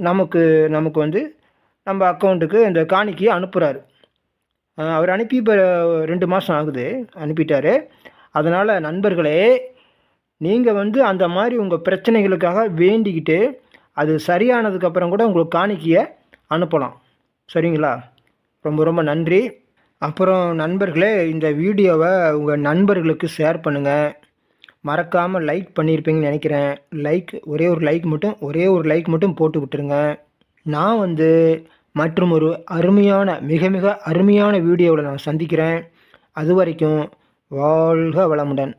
நமக்கு வந்து நம்ம அக்கௌண்ட்டுக்கு இந்த காணிக்கையை அனுப்புகிறாரு. அவர் அனுப்பி இப்போ 2 மாதம் ஆகுது, அனுப்பிட்டார். அதனால் நண்பர்களே, நீங்கள் வந்து அந்த மாதிரி உங்கள் பிரச்சனைகளுக்காக வேண்டிக்கிட்டு அது சரியானதுக்கப்புறம் கூட உங்களுக்கு காணிக்கையை அனுப்பலாம். சரிங்களா? ரொம்ப ரொம்ப நன்றி. அப்புறம் நண்பர்களே, இந்த வீடியோவை உங்கள் நண்பர்களுக்கு ஷேர் பண்ணுங்கள். மறக்காமல் லைக் பண்ணியிருப்பீங்கன்னு நினைக்கிறேன். ஒரே ஒரு லைக் மட்டும் போட்டு விட்டுருங்க. நான் வந்து மற்றும் ஒரு மிக மிக அருமையான வீடியோவில் நான் சந்திக்கிறேன். அது வரைக்கும் வாழ்க வளமுடன்.